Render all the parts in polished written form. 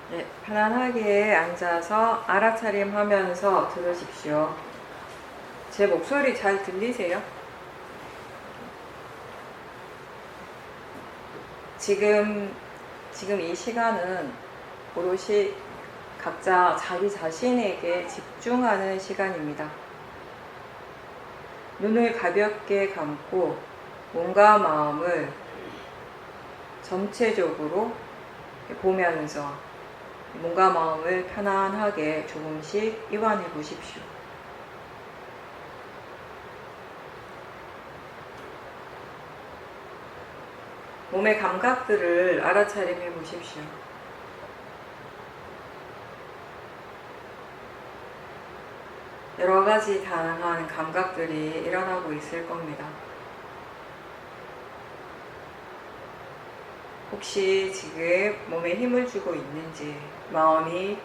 네, 편안하게 앉아서 알아차림하면서 들으십시오. 제 목소리 잘 들리세요? 지금 이 시간은 오롯이 각자 자기 자신에게 집중하는 시간입니다. 눈을 가볍게 감고 몸과 마음을 전체적으로 보면서 몸과 마음을 편안하게 조금씩 이완해 보십시오. 몸의 감각들을 알아차림해 보십시오. 여러 가지 다양한 감각들이 일어나고 있을 겁니다. 혹시 지금 몸에 힘을 주고 있는지, 마음이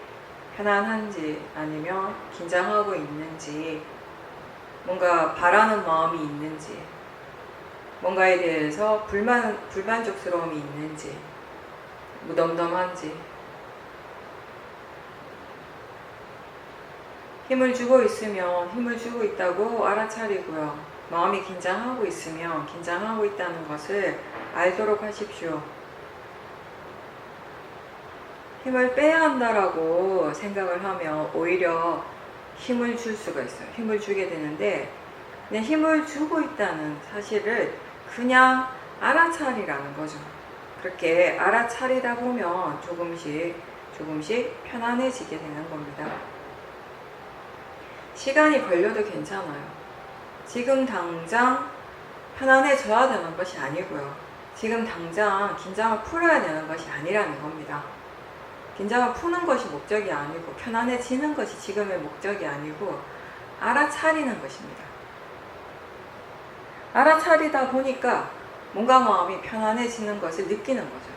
편안한지, 아니면 긴장하고 있는지, 뭔가 바라는 마음이 있는지, 뭔가에 대해서 불만족스러움이 있는지, 무덤덤한지, 힘을 주고 있으면 힘을 주고 있다고 알아차리고요. 마음이 긴장하고 있으면 긴장하고 있다는 것을 알도록 하십시오. 힘을 빼야 한다라고 생각을 하면 오히려 힘을 줄 수가 있어요. 힘을 주게 되는데 그냥 힘을 주고 있다는 사실을 그냥 알아차리라는 거죠. 그렇게 알아차리다 보면 조금씩 편안해지게 되는 겁니다. 시간이 걸려도 괜찮아요. 지금 당장 편안해져야 되는 것이 아니고요. 지금 당장 긴장을 풀어야 되는 것이 아니라는 겁니다. 긴장을 푸는 것이 목적이 아니고 편안해지는 것이 지금의 목적이 아니고 알아차리는 것입니다. 알아차리다 보니까 몸과 마음이 편안해지는 것을 느끼는 거죠.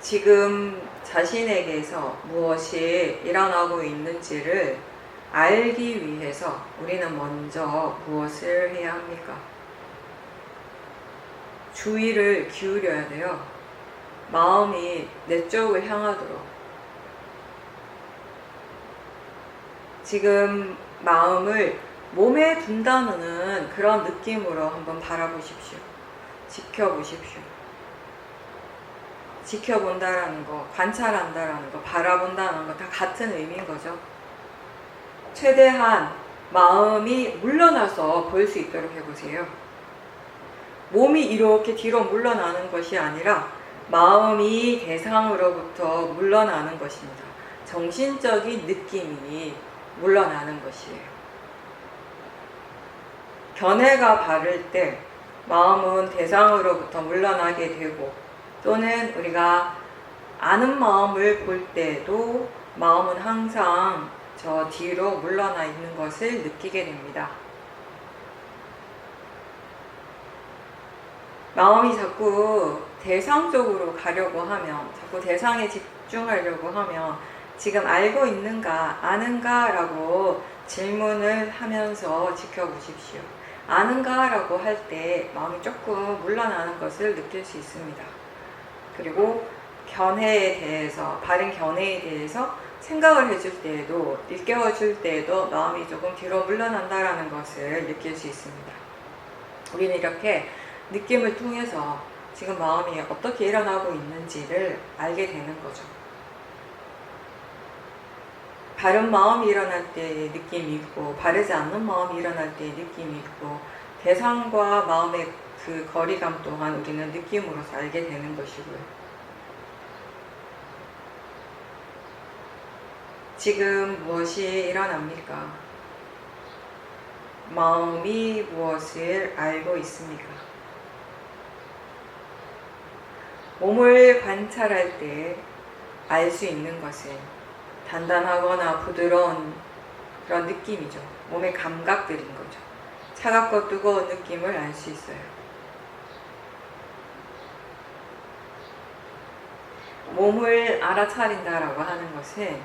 지금 자신에게서 무엇이 일어나고 있는지를 알기 위해서 우리는 먼저 무엇을 해야 합니까? 주의를 기울여야 돼요. 마음이 내 쪽을 향하도록. 지금 마음을 몸에 둔다는 그런 느낌으로 한번 바라보십시오. 지켜보십시오. 지켜본다라는 거, 관찰한다라는 거, 바라본다는 거 다 같은 의미인 거죠. 최대한 마음이 물러나서 볼 수 있도록 해보세요. 몸이 이렇게 뒤로 물러나는 것이 아니라 마음이 대상으로부터 물러나는 것입니다. 정신적인 느낌이 물러나는 것이에요. 견해가 바를 때 마음은 대상으로부터 물러나게 되고, 또는 우리가 아는 마음을 볼 때도 마음은 항상 저 뒤로 물러나 있는 것을 느끼게 됩니다. 마음이 자꾸 대상 쪽으로 가려고 하면, 자꾸 대상에 집중하려고 하면 지금 알고 있는가, 아는가 라고 질문을 하면서 지켜보십시오. 아는가 라고 할 때 마음이 조금 물러나는 것을 느낄 수 있습니다. 그리고 견해에 대해서, 바른 견해에 대해서 생각을 해줄 때에도, 일깨워줄 때에도 마음이 조금 뒤로 물러난다라는 것을 느낄 수 있습니다. 우리는 이렇게 느낌을 통해서 지금 마음이 어떻게 일어나고 있는지를 알게 되는 거죠. 바른 마음이 일어날 때의 느낌이 있고, 바르지 않는 마음이 일어날 때의 느낌이 있고, 대상과 마음의 그 거리감 또한 우리는 느낌으로서 알게 되는 것이고요. 지금 무엇이 일어납니까? 마음이 무엇을 알고 있습니까? 몸을 관찰할 때 알 수 있는 것은 단단하거나 부드러운 그런 느낌이죠. 몸의 감각들인 거죠. 차갑고 뜨거운 느낌을 알 수 있어요. 몸을 알아차린다라고 하는 것은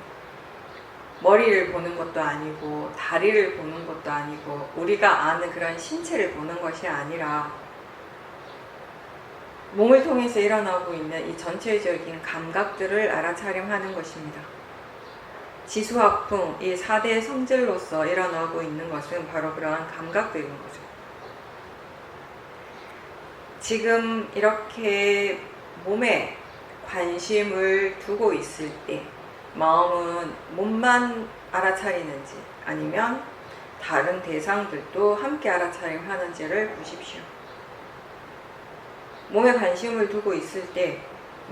머리를 보는 것도 아니고 다리를 보는 것도 아니고 우리가 아는 그런 신체를 보는 것이 아니라 몸을 통해서 일어나고 있는 이 전체적인 감각들을 알아차림하는 것입니다. 지수학풍, 이 4대 성질로서 일어나고 있는 것은 바로 그러한 감각들인 거죠. 지금 이렇게 몸에 관심을 두고 있을 때 마음은 몸만 알아차리는지 아니면 다른 대상들도 함께 알아차림하는지를 보십시오. 몸에 관심을 두고 있을 때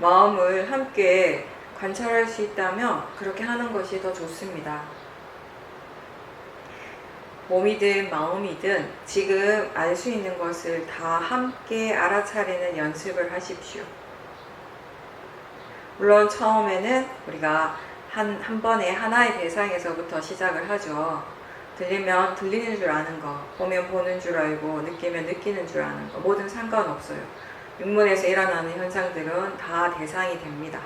마음을 함께 관찰할 수 있다면 그렇게 하는 것이 더 좋습니다. 몸이든 마음이든 지금 알 수 있는 것을 다 함께 알아차리는 연습을 하십시오. 물론 처음에는 우리가 한 번에 하나의 대상에서부터 시작을 하죠. 들리면 들리는 줄 아는 거, 보면 보는 줄 알고, 느끼면 느끼는 줄 아는 거, 뭐든 상관없어요. 육문에서 일어나는 현상들은 다 대상이 됩니다.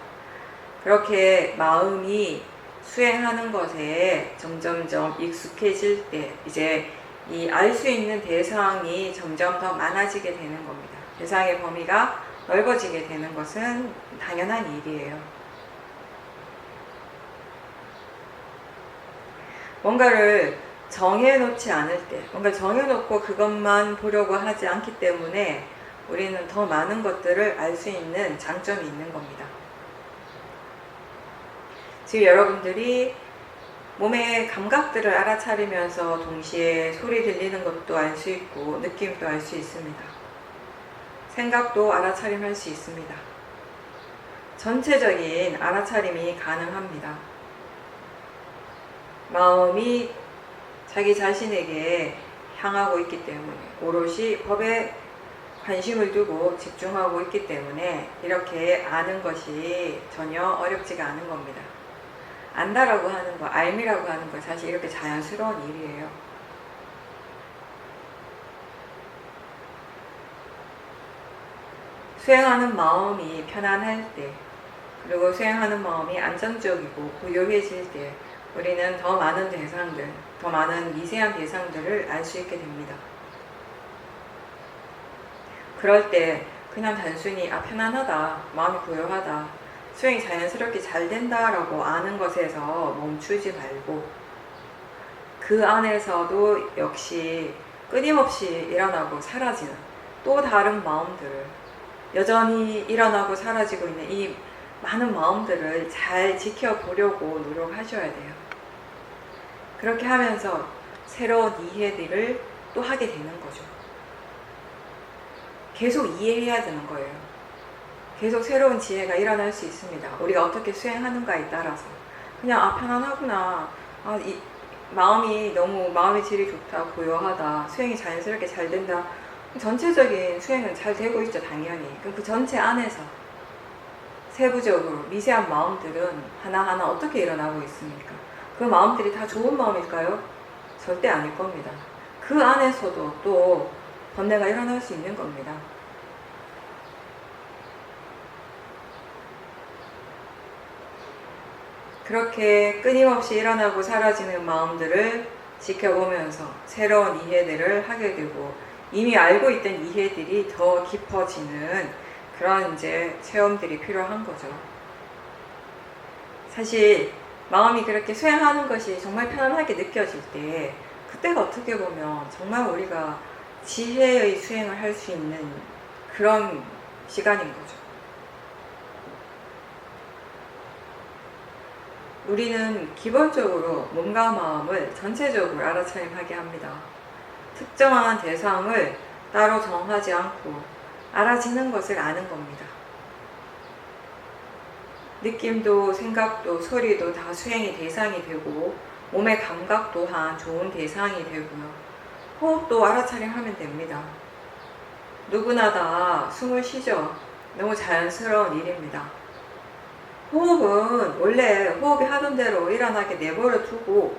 그렇게 마음이 수행하는 것에 점점점 익숙해질 때 이제 이 알 수 있는 대상이 점점 더 많아지게 되는 겁니다. 대상의 범위가 넓어지게 되는 것은 당연한 일이에요. 뭔가를 정해놓지 않을 때, 뭔가 정해놓고 그것만 보려고 하지 않기 때문에 우리는 더 많은 것들을 알 수 있는 장점이 있는 겁니다. 지금 여러분들이 몸의 감각들을 알아차리면서 동시에 소리 들리는 것도 알 수 있고 느낌도 알 수 있습니다. 생각도 알아차림할 수 있습니다. 전체적인 알아차림이 가능합니다. 마음이 자기 자신에게 향하고 있기 때문에 오롯이 법에 관심을 두고 집중하고 있기 때문에 이렇게 아는 것이 전혀 어렵지가 않은 겁니다. 안다라고 하는 거, 알미라고 하는 거 사실 이렇게 자연스러운 일이에요. 수행하는 마음이 편안할 때, 그리고 수행하는 마음이 안정적이고 고요해질 때 우리는 더 많은 대상들, 더 많은 미세한 대상들을 알 수 있게 됩니다. 그럴 때 그냥 단순히 편안하다, 마음이 고요하다, 수행이 자연스럽게 잘 된다라고 아는 것에서 멈추지 말고 그 안에서도 역시 끊임없이 일어나고 사라지는 또 다른 마음들을 여전히 일어나고 사라지고 있는 이 많은 마음들을 잘 지켜보려고 노력하셔야 돼요. 그렇게 하면서 새로운 이해들을 또 하게 되는 거죠. 계속 이해해야 되는 거예요. 계속 새로운 지혜가 일어날 수 있습니다. 우리가 어떻게 수행하는가에 따라서. 그냥 편안하구나. 이 마음의 질이 좋다, 고요하다, 수행이 자연스럽게 잘 된다. 전체적인 수행은 잘 되고 있죠, 당연히. 그럼 그 전체 안에서 세부적으로 미세한 마음들은 하나하나 어떻게 일어나고 있습니까? 그 마음들이 다 좋은 마음일까요? 절대 아닐 겁니다. 그 안에서도 또 번뇌가 일어날 수 있는 겁니다. 그렇게 끊임없이 일어나고 사라지는 마음들을 지켜보면서 새로운 이해들을 하게 되고 이미 알고 있던 이해들이 더 깊어지는 그런 이제 체험들이 필요한 거죠. 사실 마음이 그렇게 수행하는 것이 정말 편안하게 느껴질 때 그때가 어떻게 보면 정말 우리가 지혜의 수행을 할 수 있는 그런 시간인 거죠. 우리는 기본적으로 몸과 마음을 전체적으로 알아차림하게 합니다. 특정한 대상을 따로 정하지 않고 알아지는 것을 아는 겁니다. 느낌도 생각도 소리도 다 수행의 대상이 되고 몸의 감각 또한 좋은 대상이 되고요. 호흡도 알아차림하면 됩니다. 누구나 다 숨을 쉬죠. 너무 자연스러운 일입니다. 호흡은 원래 호흡이 하던 대로 일어나게 내버려 두고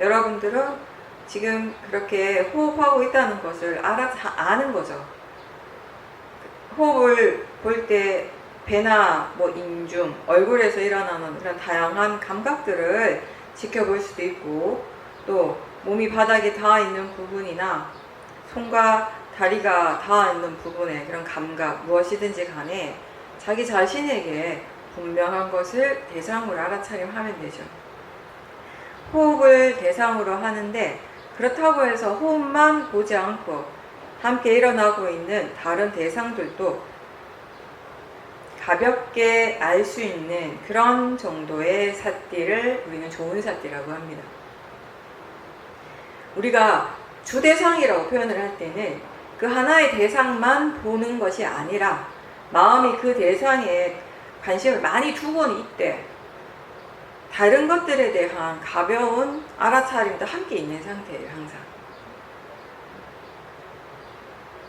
여러분들은 지금 그렇게 호흡하고 있다는 것을 아는 거죠. 호흡을 볼 때 배나 인중, 얼굴에서 일어나는 그런 다양한 감각들을 지켜볼 수도 있고 또 몸이 바닥에 닿아 있는 부분이나 손과 다리가 닿아 있는 부분에 그런 감각, 무엇이든지 간에 자기 자신에게 분명한 것을 대상으로 알아차림하면 되죠. 호흡을 대상으로 하는데 그렇다고 해서 호흡만 보지 않고 함께 일어나고 있는 다른 대상들도 가볍게 알 수 있는 그런 정도의 삿띠를 우리는 좋은 삿띠라고 합니다. 우리가 주대상이라고 표현을 할 때는 그 하나의 대상만 보는 것이 아니라 마음이 그 대상에 관심을 많이 두고는 있대. 다른 것들에 대한 가벼운 알아차림도 함께 있는 상태예요, 항상.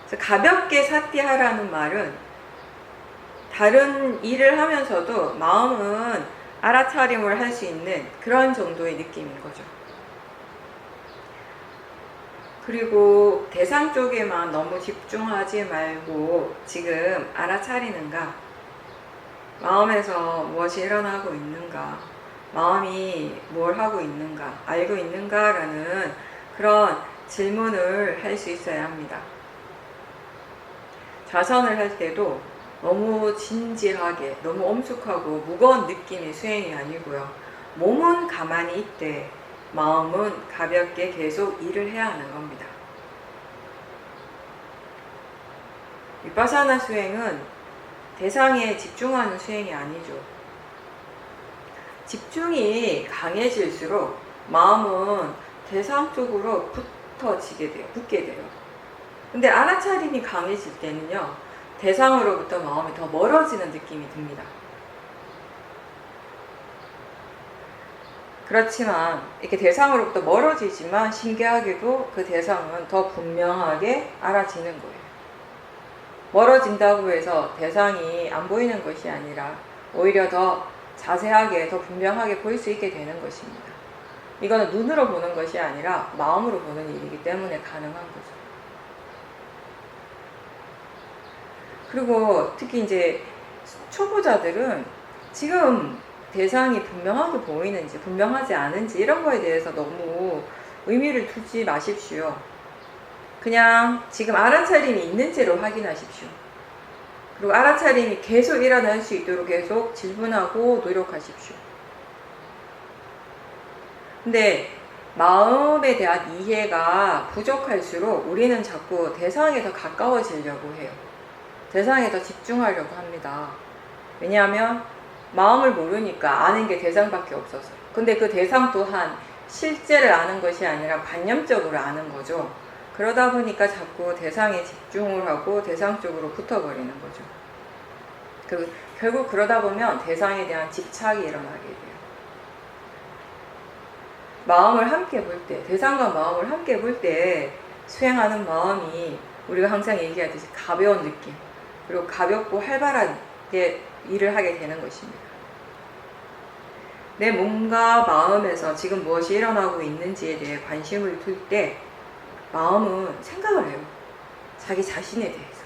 그래서 가볍게 삿띠하라는 말은 다른 일을 하면서도 마음은 알아차림을 할 수 있는 그런 정도의 느낌인 거죠. 그리고 대상 쪽에만 너무 집중하지 말고 지금 알아차리는가, 마음에서 무엇이 일어나고 있는가, 마음이 뭘 하고 있는가, 알고 있는가라는 그런 질문을 할 수 있어야 합니다. 좌선을 할 때도 너무 진지하게, 너무 엄숙하고 무거운 느낌의 수행이 아니고요. 몸은 가만히 있되 마음은 가볍게 계속 일을 해야 하는 겁니다. 위파사나 수행은 대상에 집중하는 수행이 아니죠. 집중이 강해질수록 마음은 대상 쪽으로 붙게 돼요. 근데 알아차림이 강해질 때는요, 대상으로부터 마음이 더 멀어지는 느낌이 듭니다. 그렇지만 이렇게 대상으로부터 멀어지지만 신기하게도 그 대상은 더 분명하게 알아지는 거예요. 멀어진다고 해서 대상이 안 보이는 것이 아니라 오히려 더 자세하게, 더 분명하게 보일 수 있게 되는 것입니다. 이거는 눈으로 보는 것이 아니라 마음으로 보는 일이기 때문에 가능한 거죠. 그리고 특히 이제 초보자들은 지금 대상이 분명하게 보이는지 분명하지 않은지 이런 거에 대해서 너무 의미를 두지 마십시오. 그냥 지금 알아차림이 있는지로 확인하십시오. 그리고 알아차림이 계속 일어날 수 있도록 계속 질문하고 노력하십시오. 근데 마음에 대한 이해가 부족할수록 우리는 자꾸 대상에 더 가까워지려고 해요. 대상에 더 집중하려고 합니다. 왜냐하면 마음을 모르니까 아는 게 대상밖에 없어서. 근데 그 대상 또한 실제를 아는 것이 아니라 관념적으로 아는 거죠. 그러다 보니까 자꾸 대상에 집중을 하고 대상 쪽으로 붙어버리는 거죠. 결국 그러다 보면 대상에 대한 집착이 일어나게 돼요. 마음을 함께 볼 때, 대상과 마음을 함께 볼 때 수행하는 마음이 우리가 항상 얘기하듯이 가벼운 느낌, 그리고 가볍고 활발하게 일을 하게 되는 것입니다. 내 몸과 마음에서 지금 무엇이 일어나고 있는지에 대해 관심을 둘 때 마음은 생각을 해요. 자기 자신에 대해서.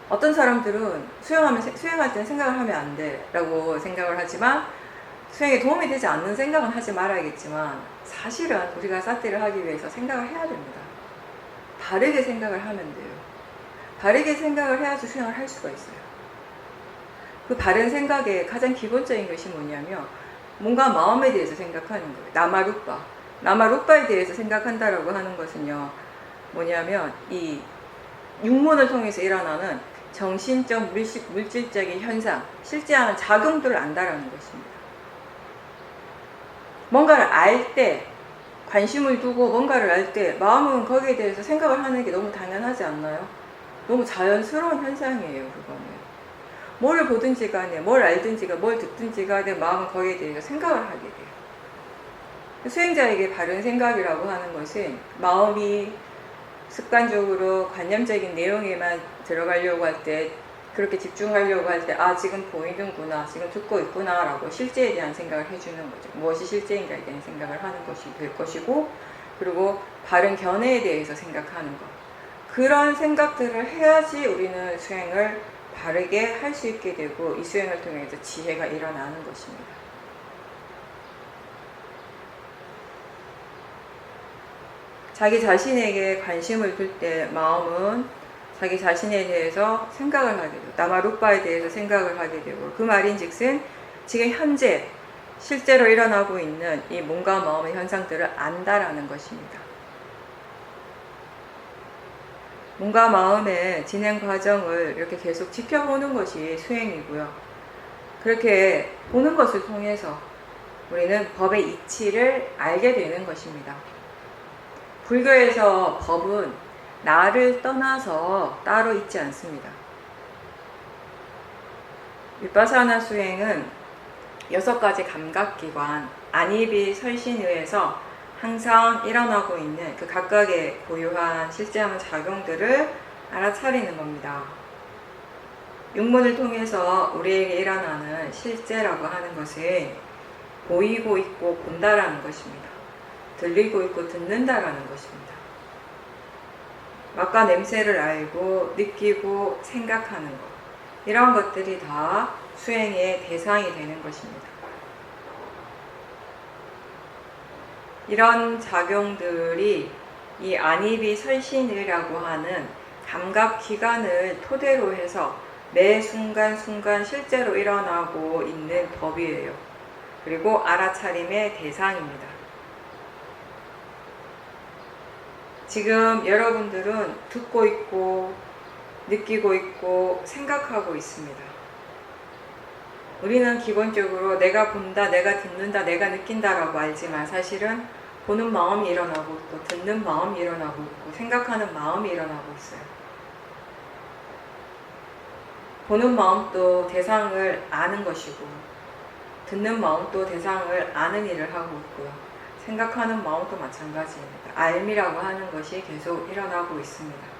어떤 사람들은 수행할 때는 생각을 하면 안 돼 라고 생각을 하지만 수행에 도움이 되지 않는 생각은 하지 말아야겠지만 사실은 우리가 삿띠를 하기 위해서 생각을 해야 됩니다. 바르게 생각을 하면 돼요. 바르게 생각을 해야지 수행을 할 수가 있어요. 그 바른 생각의 가장 기본적인 것이 뭐냐면 뭔가 마음에 대해서 생각하는 거예요. 나마루빠에 대해서 생각한다라고 하는 것은요, 뭐냐면 이 육문을 통해서 일어나는 정신적, 물질적인 현상, 실제하는 작용들을 안다라는 것입니다. 뭔가를 알 때, 관심을 두고 뭔가를 알 때 마음은 거기에 대해서 생각을 하는 게 너무 당연하지 않나요? 너무 자연스러운 현상이에요, 그거는. 뭘 보든지 간에, 뭘 알든지 간에, 뭘 듣든지 간에 마음은 거기에 대해서 생각을 하게 돼요. 수행자에게 바른 생각이라고 하는 것은 마음이 습관적으로 관념적인 내용에만 들어가려고 할 때, 그렇게 집중하려고 할 때, 아, 지금 보이는구나, 지금 듣고 있구나 라고 실제에 대한 생각을 해주는 거죠. 무엇이 실제인가에 대한 생각을 하는 것이 될 것이고, 그리고 바른 견해에 대해서 생각하는 것. 그런 생각들을 해야지 우리는 수행을 바르게 할 수 있게 되고 이 수행을 통해서 지혜가 일어나는 것입니다. 자기 자신에게 관심을 둘 때 마음은 자기 자신에 대해서 생각을 하게 되고 나마루빠에 대해서 생각을 하게 되고, 그 말인즉슨 지금 현재 실제로 일어나고 있는 이 몸과 마음의 현상들을 안다라는 것입니다. 몸과 마음의 진행 과정을 이렇게 계속 지켜보는 것이 수행이고요. 그렇게 보는 것을 통해서 우리는 법의 이치를 알게 되는 것입니다. 불교에서 법은 나를 떠나서 따로 있지 않습니다. 위파사나 수행은 6가지 감각기관, 안이비 설신의에서 항상 일어나고 있는 그 각각의 고유한 실제하는 작용들을 알아차리는 겁니다. 육문을 통해서 우리에게 일어나는 실제라고 하는 것은 보이고 있고 본다라는 것입니다. 들리고 있고 듣는다라는 것입니다. 맛과 냄새를 알고 느끼고 생각하는 것, 이런 것들이 다 수행의 대상이 되는 것입니다. 이런 작용들이 이 안이비 설신이라고 하는 감각기관을 토대로 해서 매 순간순간 실제로 일어나고 있는 법이에요. 그리고 알아차림의 대상입니다. 지금 여러분들은 듣고 있고 느끼고 있고 생각하고 있습니다. 우리는 기본적으로 내가 본다, 내가 듣는다, 내가 느낀다라고 알지만 사실은 보는 마음이 일어나고 있고 듣는 마음이 일어나고 있고 생각하는 마음이 일어나고 있어요. 보는 마음도 대상을 아는 것이고 듣는 마음도 대상을 아는 일을 하고 있고요. 생각하는 마음도 마찬가지입니다. 알미라고 하는 것이 계속 일어나고 있습니다.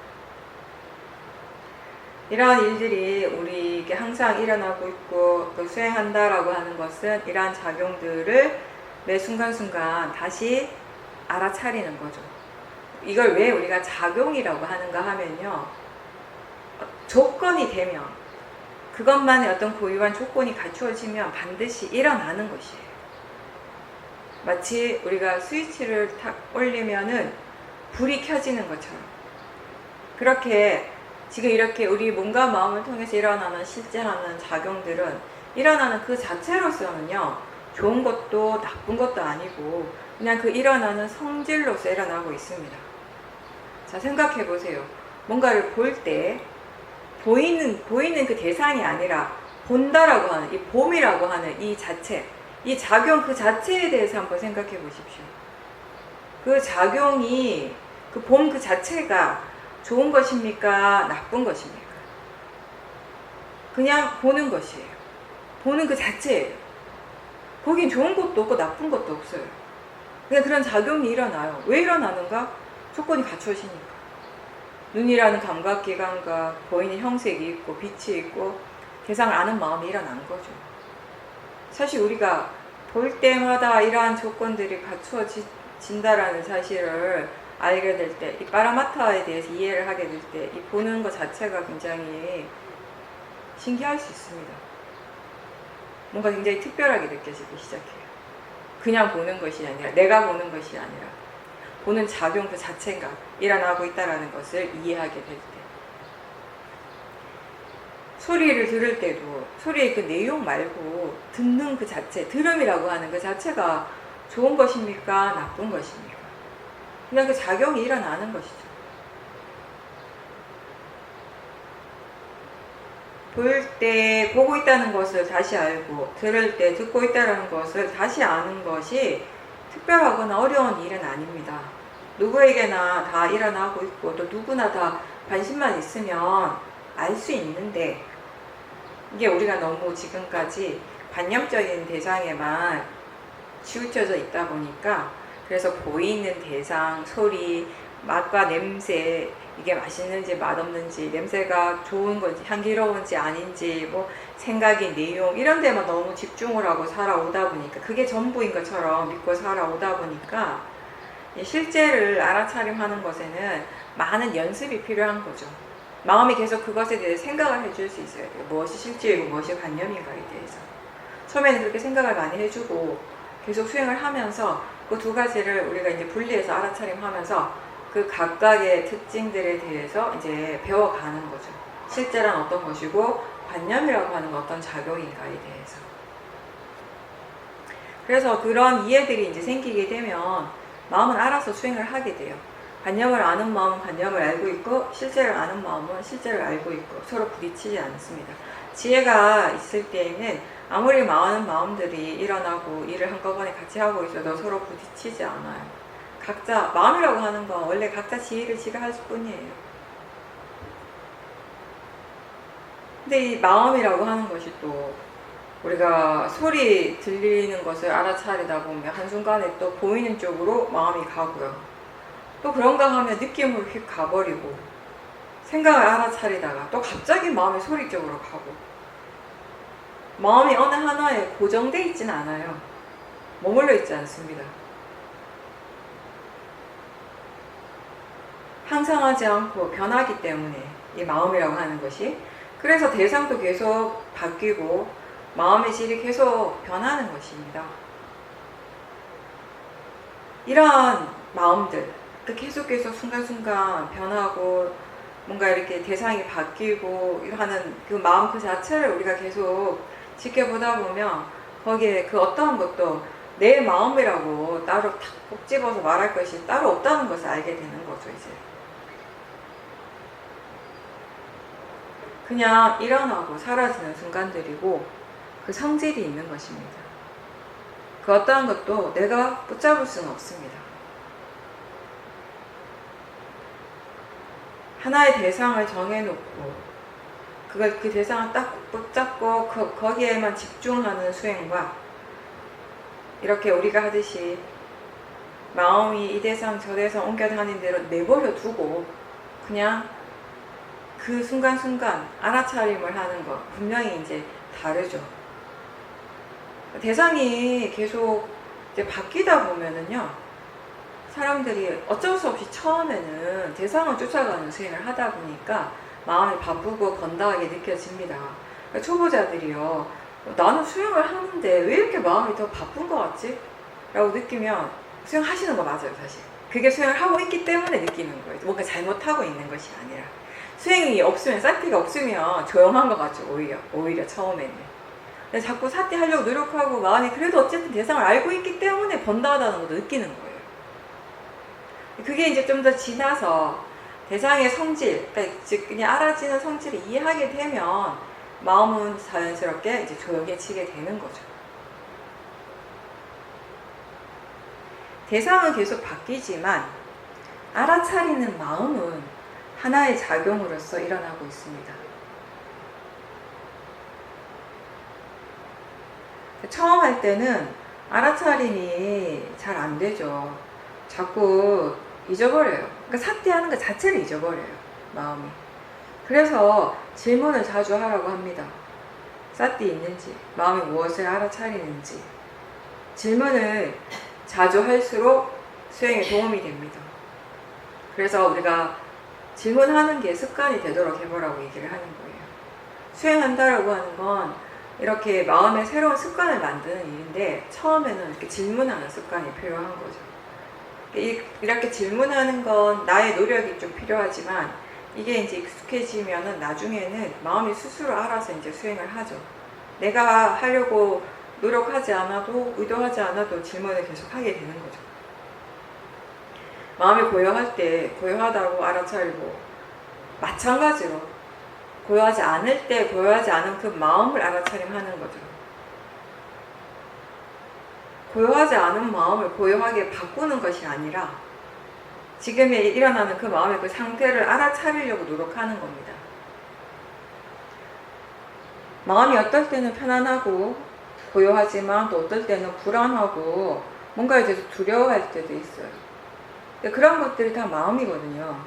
이러한 일들이 우리에게 항상 일어나고 있고 또 수행한다라고 하는 것은 이러한 작용들을 매 순간순간 다시 알아차리는 거죠. 이걸 왜 우리가 작용이라고 하는가 하면요, 조건이 되면, 그것만의 어떤 고유한 조건이 갖추어지면 반드시 일어나는 것이에요. 마치 우리가 스위치를 탁 올리면은 불이 켜지는 것처럼, 그렇게 지금 이렇게 우리 몸과 마음을 통해서 일어나는 실제하는 작용들은 일어나는 그 자체로서는요, 좋은 것도 나쁜 것도 아니고 그냥 그 일어나는 성질로서 일어나고 있습니다. 자, 생각해 보세요. 뭔가를 볼 때 보이는 그 대상이 아니라 본다라고 하는 이 봄이라고 하는 이 자체, 이 작용 그 자체에 대해서 한번 생각해 보십시오. 그 작용이, 그 봄 그 자체가 좋은 것입니까? 나쁜 것입니까? 그냥 보는 것이에요. 보는 그 자체예요. 거긴 좋은 것도 없고 나쁜 것도 없어요. 그냥 그런 작용이 일어나요. 왜 일어나는가? 조건이 갖추어지니까. 눈이라는 감각기관과 보이는 형색이 있고 빛이 있고 대상을 아는 마음이 일어난 거죠. 사실 우리가 볼 때마다 이러한 조건들이 갖추어진다라는 사실을 알게 될 때, 이 파라마타에 대해서 이해를 하게 될 때, 이 보는 것 자체가 굉장히 신기할 수 있습니다. 뭔가 굉장히 특별하게 느껴지기 시작해요. 그냥 보는 것이 아니라, 내가 보는 것이 아니라, 보는 작용 그 자체가 일어나고 있다는 것을 이해하게 될 때. 소리를 들을 때도 소리의 그 내용 말고 듣는 그 자체, 들음이라고 하는 그 자체가 좋은 것입니까? 나쁜 것입니까? 그냥 그 작용이 일어나는 것이죠. 볼 때 보고 있다는 것을 다시 알고, 들을 때 듣고 있다는 것을 다시 아는 것이 특별하거나 어려운 일은 아닙니다. 누구에게나 다 일어나고 있고 또 누구나 다 관심만 있으면 알 수 있는데, 이게 우리가 너무 지금까지 관념적인 대상에만 치우쳐져 있다 보니까, 그래서 보이는 대상, 소리, 맛과 냄새, 이게 맛있는지 맛없는지, 냄새가 좋은 건지 향기로운지 아닌지, 뭐 생각이 내용, 이런 데만 너무 집중을 하고 살아오다 보니까, 그게 전부인 것처럼 믿고 살아오다 보니까 실제를 알아차림하는 것에는 많은 연습이 필요한 거죠. 마음이 계속 그것에 대해 생각을 해줄 수 있어야 돼요. 무엇이 실제이고 무엇이 관념인가에 대해서. 처음에는 그렇게 생각을 많이 해주고 계속 수행을 하면서 그 두 가지를 우리가 이제 분리해서 알아차림하면서 그 각각의 특징들에 대해서 이제 배워가는 거죠. 실제란 어떤 것이고 관념이라고 하는 건 어떤 작용인가에 대해서. 그래서 그런 이해들이 이제 생기게 되면 마음은 알아서 수행을 하게 돼요. 관념을 아는 마음은 관념을 알고 있고 실제를 아는 마음은 실제를 알고 있고 서로 부딪히지 않습니다. 지혜가 있을 때에는 아무리 많은 마음들이 일어나고 일을 한꺼번에 같이 하고 있어도 서로 부딪히지 않아요. 각자 마음이라고 하는 건 원래 각자 지혜를 지가 할 뿐이에요. 근데 이 마음이라고 하는 것이 또 우리가 소리 들리는 것을 알아차리다 보면 한순간에 또 보이는 쪽으로 마음이 가고요. 또 그런가 하면 느낌으로 휙 가버리고 생각을 알아차리다가 또 갑자기 마음이 소리 쪽으로 가고 마음이 어느 하나에 고정되어 있지는 않아요. 머물러 있지 않습니다. 항상하지 않고 변하기 때문에 이 마음이라고 하는 것이 그래서 대상도 계속 바뀌고 마음의 질이 계속 변하는 것입니다. 이러한 마음들 계속해서 순간순간 변하고 뭔가 이렇게 대상이 바뀌고 하는 그 마음 그 자체를 우리가 계속 지켜보다 보면 거기에 그 어떠한 것도 내 마음이라고 따로 탁 꼭 집어서 말할 것이 따로 없다는 것을 알게 되는 거죠. 이제 그냥 일어나고 사라지는 순간들이고 그 성질이 있는 것입니다. 그 어떠한 것도 내가 붙잡을 수는 없습니다. 하나의 대상을 정해놓고 그 대상을 딱 붙잡고 거기에만 집중하는 수행과 이렇게 우리가 하듯이 마음이 이 대상 저 대상 옮겨다니는 대로 내버려 두고 그냥 그 순간순간 알아차림을 하는 것 분명히 이제 다르죠. 대상이 계속 이제 바뀌다 보면은요, 사람들이 어쩔 수 없이 처음에는 대상을 쫓아가는 수행을 하다 보니까 마음이 바쁘고 건다하게 느껴집니다. 그러니까 초보자들이요, 나는 수행을 하는데 왜 이렇게 마음이 더 바쁜 것 같지? 라고 느끼면 수행하시는 거 맞아요, 사실. 그게 수행을 하고 있기 때문에 느끼는 거예요. 뭔가 잘못하고 있는 것이 아니라. 수행이 없으면, 사티가 없으면 조용한 것 같죠, 오히려 처음에는. 근데 자꾸 사티 하려고 노력하고 마음이 그래도 어쨌든 대상을 알고 있기 때문에 번다하다는 것도 느끼는 거예요. 그게 이제 좀 더 지나서 대상의 성질, 그러니까 즉 그냥 알아지는 성질을 이해하게 되면 마음은 자연스럽게 이제 조용해지게 되는 거죠. 대상은 계속 바뀌지만 알아차리는 마음은 하나의 작용으로서 일어나고 있습니다. 처음 할 때는 알아차림이 잘 안 되죠. 자꾸 잊어버려요. 그러니까 사티하는 것 자체를 잊어버려요, 마음이. 그래서 질문을 자주 하라고 합니다. 사티 있는지, 마음이 무엇을 알아차리는지. 질문을 자주 할수록 수행에 도움이 됩니다. 그래서 우리가 질문하는 게 습관이 되도록 해보라고 얘기를 하는 거예요. 수행한다라고 하는 건 이렇게 마음의 새로운 습관을 만드는 일인데 처음에는 이렇게 질문하는 습관이 필요한 거죠. 이렇게 질문하는 건 나의 노력이 좀 필요하지만 이게 이제 익숙해지면은 나중에는 마음이 스스로 알아서 이제 수행을 하죠. 내가 하려고 노력하지 않아도 의도하지 않아도 질문을 계속 하게 되는 거죠. 마음이 고요할 때 고요하다고 알아차리고 마찬가지로 고요하지 않을 때 고요하지 않은 그 마음을 알아차림하는 거죠. 고요하지 않은 마음을 고요하게 바꾸는 것이 아니라 지금 일어나는 그 마음의 그 상태를 알아차리려고 노력하는 겁니다. 마음이 어떨 때는 편안하고 고요하지만 또 어떨 때는 불안하고 뭔가에 대해서 두려워할 때도 있어요. 그런 것들이 다 마음이거든요.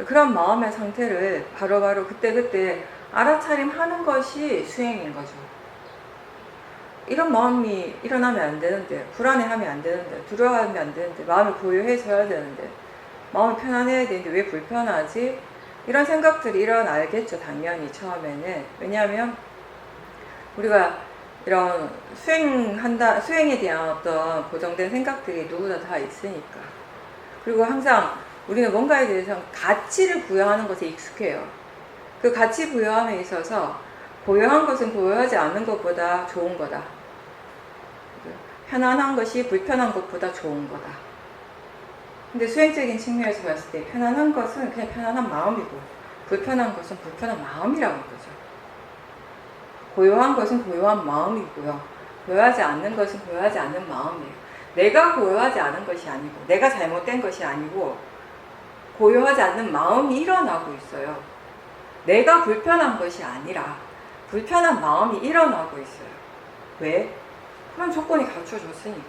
그런 마음의 상태를 바로바로 그때그때 알아차림하는 것이 수행인 거죠. 이런 마음이 일어나면 안 되는데, 불안해하면 안 되는데, 두려워하면 안 되는데, 마음이 고요해져야 되는데, 마음이 편안해야 되는데 왜 불편하지? 이런 생각들이 일어나겠죠, 당연히 처음에는. 왜냐하면 우리가 이런 수행에 대한 어떤 고정된 생각들이 누구나 다 있으니까. 그리고 항상 우리는 뭔가에 대해서 가치를 부여하는 것에 익숙해요. 그 가치 부여함에 있어서 고요한 것은 고요하지 않는 것보다 좋은 거다. 편안한 것이 불편한 것보다 좋은 거다. 근데 수행적인 측면에서 봤을 때 편안한 것은 그냥 편안한 마음이고 불편한 것은 불편한 마음이라는 거죠. 고요한 것은 고요한 마음이고요. 고요하지 않는 것은 고요하지 않는 마음이에요. 내가 고요하지 않은 것이 아니고 내가 잘못된 것이 아니고 고요하지 않는 마음이 일어나고 있어요. 내가 불편한 것이 아니라 불편한 마음이 일어나고 있어요. 왜? 그런 조건이 갖춰졌으니까요.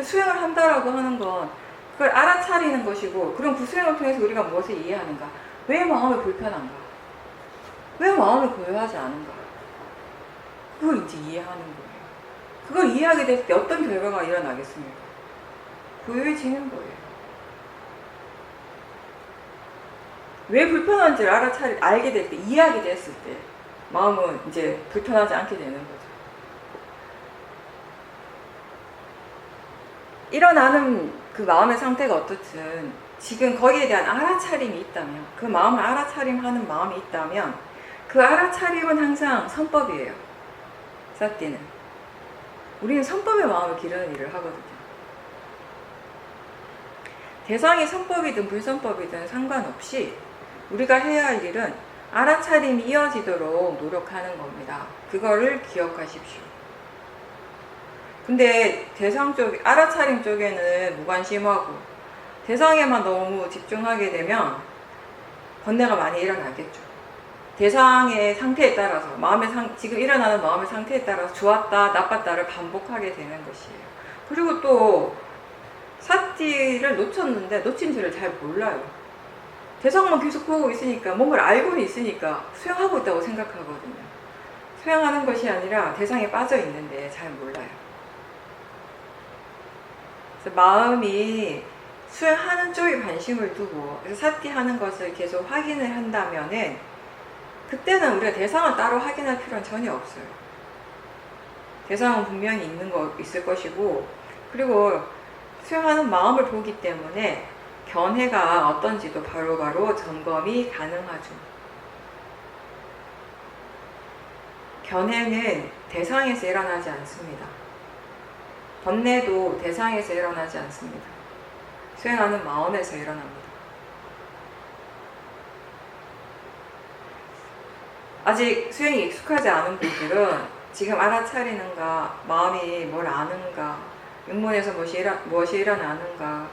수행을 한다라고 하는 건 그걸 알아차리는 것이고, 그럼 그 수행을 통해서 우리가 무엇을 이해하는가? 왜 마음이 불편한가? 왜 마음이 고요하지 않은가? 그걸 이제 이해하는 거예요. 그걸 이해하게 됐을 때 어떤 결과가 일어나겠습니까? 고요해지는 거예요. 왜 불편한지를 알게 될 때, 이해하게 됐을 때 마음은 이제 불편하지 않게 되는 거죠. 일어나는 그 마음의 상태가 어떻든 지금 거기에 대한 알아차림이 있다면, 그 마음을 알아차림하는 마음이 있다면 그 알아차림은 항상 선법이에요. 사띠는 우리는 선법의 마음을 기르는 일을 하거든요. 대상이 선법이든 불선법이든 상관없이 우리가 해야 할 일은 알아차림이 이어지도록 노력하는 겁니다. 그거를 기억하십시오. 근데 대상 쪽, 알아차림 쪽에는 무관심하고 대상에만 너무 집중하게 되면 번뇌가 많이 일어나겠죠. 대상의 상태에 따라서, 지금 일어나는 마음의 상태에 따라서 좋았다, 나빴다를 반복하게 되는 것이에요. 그리고 또 사띠를 놓쳤는데 놓친지를 잘 몰라요. 대상만 계속 보고 있으니까, 뭔가를 알고는 있으니까 수행하고 있다고 생각하거든요. 수행하는 것이 아니라 대상에 빠져 있는데 잘 몰라요. 그래서 마음이 수행하는 쪽에 관심을 두고, 그래서 사띠하는 것을 계속 확인을 한다면은 그때는 우리가 대상을 따로 확인할 필요는 전혀 없어요. 대상은 분명히 있을 것이고, 그리고 수행하는 마음을 보기 때문에 견해가 어떤지도 바로바로 점검이 가능하죠. 견해는 대상에서 일어나지 않습니다. 번뇌도 대상에서 일어나지 않습니다. 수행하는 마음에서 일어납니다. 아직 수행이 익숙하지 않은 분들은 지금 알아차리는가, 마음이 뭘 아는가, 육문에서 무엇이 일어나는가,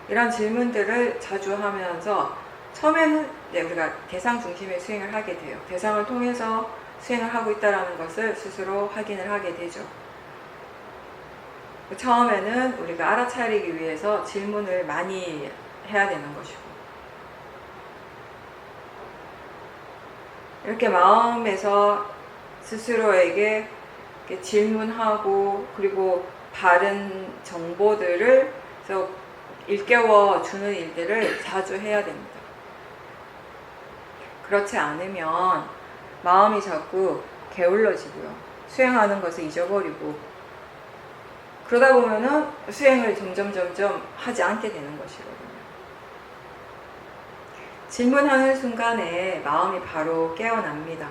이런 질문들을 자주 하면서 처음에는 우리가 대상 중심의 수행을 하게 돼요. 대상을 통해서 수행을 하고 있다는 것을 스스로 확인을 하게 되죠. 처음에는 우리가 알아차리기 위해서 질문을 많이 해야 되는 것이고, 이렇게 마음에서 스스로에게 이렇게 질문하고, 그리고 바른 정보들을 일깨워 주는 일들을 자주 해야 됩니다. 그렇지 않으면 마음이 자꾸 게을러지고요. 수행하는 것을 잊어버리고, 그러다 보면은 수행을 점점 하지 않게 되는 것이거든요. 질문하는 순간에 마음이 바로 깨어납니다.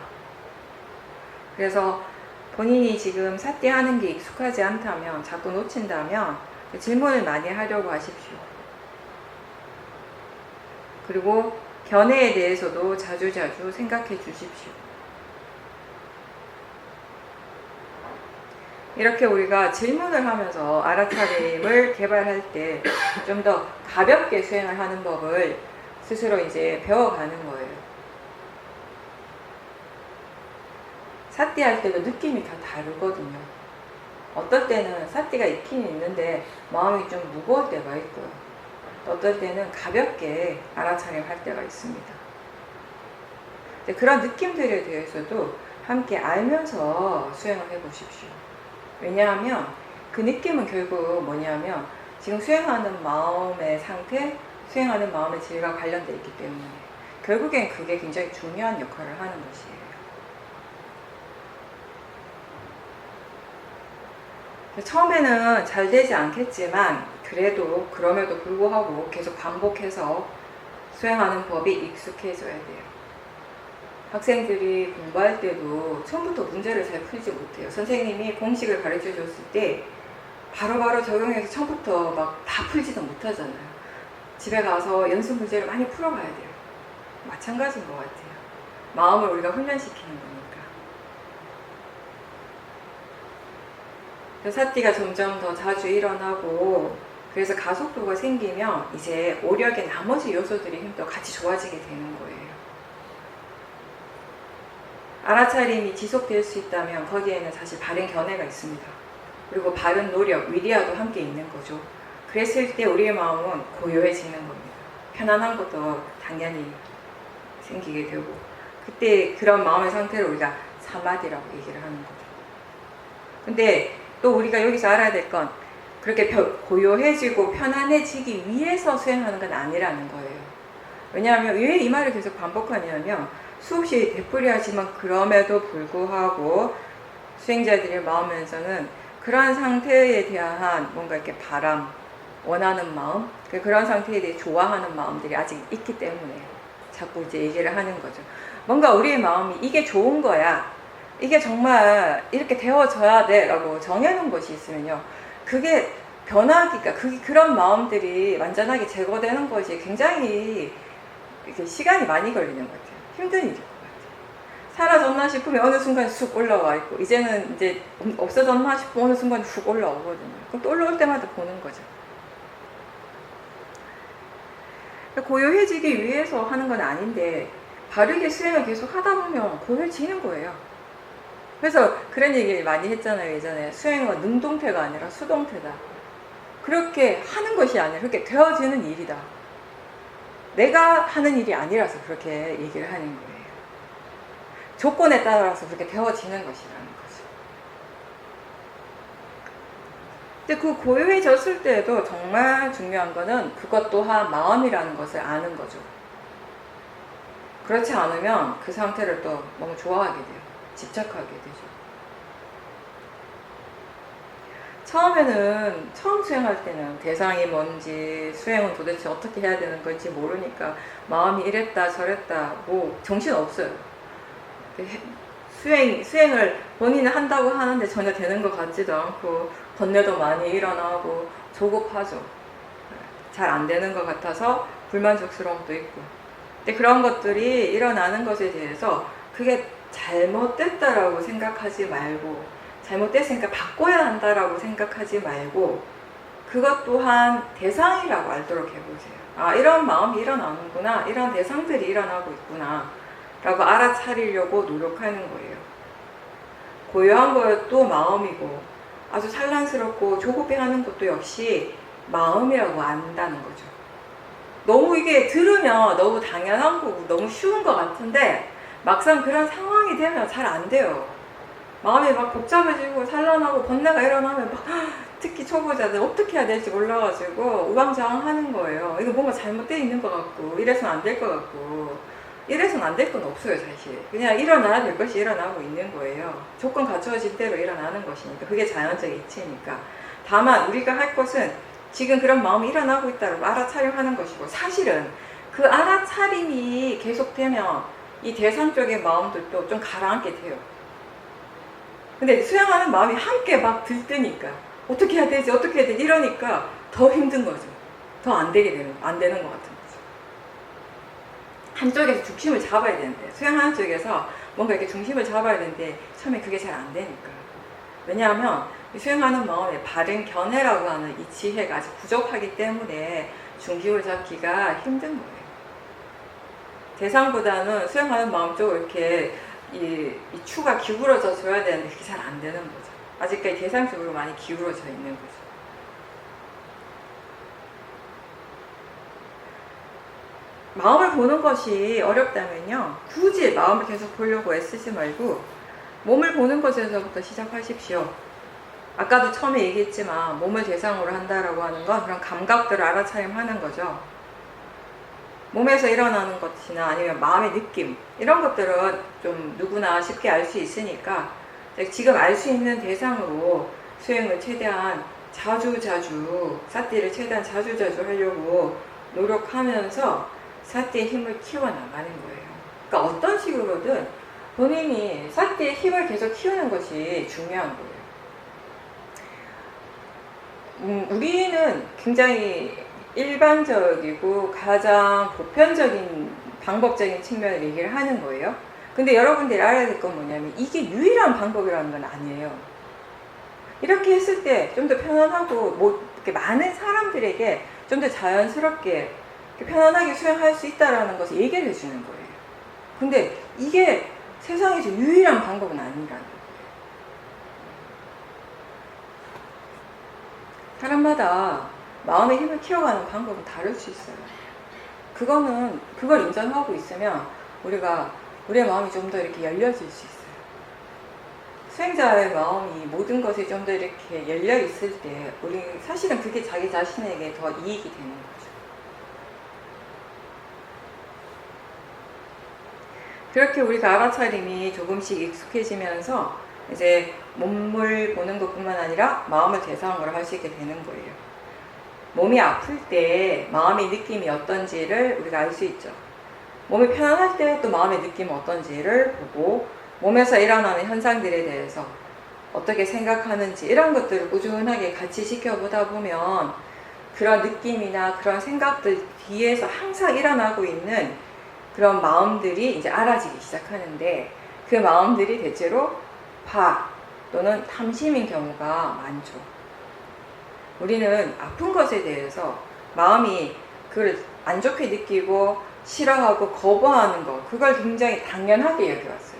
그래서 본인이 지금 사띠하는 게 익숙하지 않다면, 자꾸 놓친다면 질문을 많이 하려고 하십시오. 그리고 견해에 대해서도 자주자주 생각해 주십시오. 이렇게 우리가 질문을 하면서 알아차림을 개발할 때 좀 더 가볍게 수행을 하는 법을 스스로 이제 배워가는 거예요. 사띠할 때도 느낌이 다 다르거든요. 어떨 때는 사띠가 있긴 있는데 마음이 좀 무거울 때가 있고요. 어떨 때는 가볍게 알아차림 할 때가 있습니다. 그런 느낌들에 대해서도 함께 알면서 수행을 해보십시오. 왜냐하면 그 느낌은 결국 뭐냐면 지금 수행하는 마음의 상태, 수행하는 마음의 질과 관련되어 있기 때문에 결국엔 그게 굉장히 중요한 역할을 하는 것이에요. 처음에는 잘 되지 않겠지만 그래도 그럼에도 불구하고 계속 반복해서 수행하는 법이 익숙해져야 돼요. 학생들이 공부할 때도 처음부터 문제를 잘 풀지 못해요. 선생님이 공식을 가르쳐 줬을 때 바로바로 적용해서 처음부터 막 다 풀지도 못하잖아요. 집에 가서 연습 문제를 많이 풀어봐야 돼요. 마찬가지인 것 같아요. 마음을 우리가 훈련시키는 거니까. 사띠가 점점 더 자주 일어나고 그래서 가속도가 생기면 이제 오력의 나머지 요소들의 힘도 같이 좋아지게 되는 거예요. 알아차림이 지속될 수 있다면 거기에는 사실 바른 견해가 있습니다. 그리고 바른 노력, 위리아도 함께 있는 거죠. 그랬을 때 우리의 마음은 고요해지는 겁니다. 편안한 것도 당연히 생기게 되고 그때 그런 마음의 상태를 우리가 사마디라고 얘기를 하는 거죠. 근데 또 우리가 여기서 알아야 될 건 그렇게 고요해지고 편안해지기 위해서 수행하는 건 아니라는 거예요. 왜냐하면 왜 이 말을 계속 반복하냐면 수없이 되풀이하지만 그럼에도 불구하고 수행자들의 마음에서는 그러한 상태에 대한 뭔가 이렇게 바람, 원하는 마음, 그런 상태에 대해 좋아하는 마음들이 아직 있기 때문에 자꾸 이제 얘기를 하는 거죠. 뭔가 우리의 마음이 이게 좋은 거야, 이게 정말 이렇게 되어져야 돼 라고 정해놓은 것이 있으면요, 그게 변하기가, 그런 마음들이 완전하게 제거되는 것이 굉장히 이렇게 시간이 많이 걸리는 것 같아요. 힘든 일일 것 같아요. 사라졌나 싶으면 어느 순간 쑥 올라와 있고, 이제는 이제 없어졌나 싶으면 어느 순간 쑥 올라오거든요. 그럼 또 올라올 때마다 보는 거죠. 고요해지기 위해서 하는 건 아닌데 바르게 수행을 계속 하다 보면 고요해지는 거예요. 그래서 그런 얘기 많이 했잖아요. 예전에 수행은 능동태가 아니라 수동태다. 그렇게 하는 것이 아니라 그렇게 되어지는 일이다. 내가 하는 일이 아니라서 그렇게 얘기를 하는 거예요. 조건에 따라서 그렇게 되어지는 것이라는 거죠. 근데 그 고요해졌을 때도 정말 중요한 거는 그것 또한 마음이라는 것을 아는 거죠. 그렇지 않으면 그 상태를 또 너무 좋아하게 돼요. 집착하게 되죠. 처음 수행할 때는 대상이 뭔지, 수행은 도대체 어떻게 해야 되는 건지 모르니까 마음이 이랬다 저랬다 뭐 정신 없어요. 수행을 본인은 한다고 하는데 전혀 되는 것 같지도 않고 번뇌도 많이 일어나고 조급하죠. 잘 안 되는 것 같아서 불만족스러움도 있고. 근데 그런 것들이 일어나는 것에 대해서 그게 잘못됐다라고 생각하지 말고, 잘못됐으니까 바꿔야 한다라고 생각하지 말고 그것 또한 대상이라고 알도록 해보세요. 아, 이런 마음이 일어나는구나, 이런 대상들이 일어나고 있구나 라고 알아차리려고 노력하는 거예요. 고요한 것도 마음이고 아주 산란스럽고 조급해하는 것도 역시 마음이라고 안다는 거죠. 너무 이게 들으면 너무 당연한 거고 너무 쉬운 것 같은데 막상 그런 상황이 되면 잘 안 돼요. 마음이 막 복잡해지고 산란하고 번뇌가 일어나면 막 특히 초보자들 어떻게 해야 될지 몰라가지고 우왕좌왕하는 거예요. 이거 뭔가 잘못되어 있는 것 같고 이래서는 안 될 것 같고 이래서는 안 될 건 없어요. 사실 그냥 일어나야 될 것이 일어나고 있는 거예요. 조건 갖추어진 대로 일어나는 것이니까 그게 자연적 이치니까. 다만 우리가 할 것은 지금 그런 마음이 일어나고 있다고 알아차림하는 것이고, 사실은 그 알아차림이 계속되면 이 대상 쪽의 마음들도 좀 가라앉게 돼요. 근데 수행하는 마음이 함께 막 들뜨니까 어떻게 해야 되지 어떻게 해야 되지 이러니까 더 힘든 거죠. 더 안 되는 것 같은 거죠. 한쪽에서 중심을 잡아야 되는데, 수행하는 쪽에서 뭔가 이렇게 중심을 잡아야 되는데 처음에 그게 잘 안 되니까. 왜냐하면 수행하는 마음에 바른 견해라고 하는 이 지혜가 아직 부족하기 때문에 중심을 잡기가 힘든 거예요. 대상보다는 수행하는 마음 쪽으로 이렇게 이 추가 기울어져 줘야 되는데 그게 잘 안 되는 거죠. 아직까지 대상 쪽으로 많이 기울어져 있는 거죠. 마음을 보는 것이 어렵다면요, 굳이 마음을 계속 보려고 애쓰지 말고 몸을 보는 것에서부터 시작하십시오. 아까도 처음에 얘기했지만 몸을 대상으로 한다라고 하는 건 그런 감각들을 알아차림하는 거죠. 몸에서 일어나는 것이나 아니면 마음의 느낌, 이런 것들은 좀 누구나 쉽게 알 수 있으니까 지금 알 수 있는 대상으로 수행을 최대한 자주자주, 사띠를 최대한 자주자주 하려고 노력하면서 사띠의 힘을 키워나가는 거예요. 그러니까 어떤 식으로든 본인이 사띠의 힘을 계속 키우는 것이 중요한 거예요. 우리는 굉장히 일반적이고 가장 보편적인 방법적인 측면을 얘기를 하는 거예요. 근데 여러분들이 알아야 될 건 뭐냐면 이게 유일한 방법이라는 건 아니에요. 이렇게 했을 때 좀 더 편안하고 이렇게 많은 사람들에게 좀 더 자연스럽게 편안하게 수행할 수 있다는 것을 얘기를 해주는 거예요. 근데 이게 세상에서 유일한 방법은 아니라는 거예요. 사람마다 마음의 힘을 키워가는 방법은 다를 수 있어요. 그걸 인정하고 있으면 우리의 마음이 좀 더 이렇게 열려질 수 있어요. 수행자의 마음이 모든 것에 좀 더 이렇게 열려 있을 때, 사실은 그게 자기 자신에게 더 이익이 되는 거죠. 그렇게 우리가 알아차림이 조금씩 익숙해지면서 이제 몸을 보는 것뿐만 아니라 마음을 대상으로 할 수 있게 되는 거예요. 몸이 아플 때 마음의 느낌이 어떤지를 우리가 알 수 있죠. 몸이 편안할 때 또 마음의 느낌이 어떤지를 보고 몸에서 일어나는 현상들에 대해서 어떻게 생각하는지 이런 것들을 꾸준하게 같이 지켜보다 보면 그런 느낌이나 그런 생각들 뒤에서 항상 일어나고 있는 그런 마음들이 이제 알아지기 시작하는데 그 마음들이 대체로 파 또는 탐심인 경우가 많죠. 우리는 아픈 것에 대해서 마음이 그걸 안 좋게 느끼고 싫어하고 거부하는 것, 그걸 굉장히 당연하게 여겨왔어요.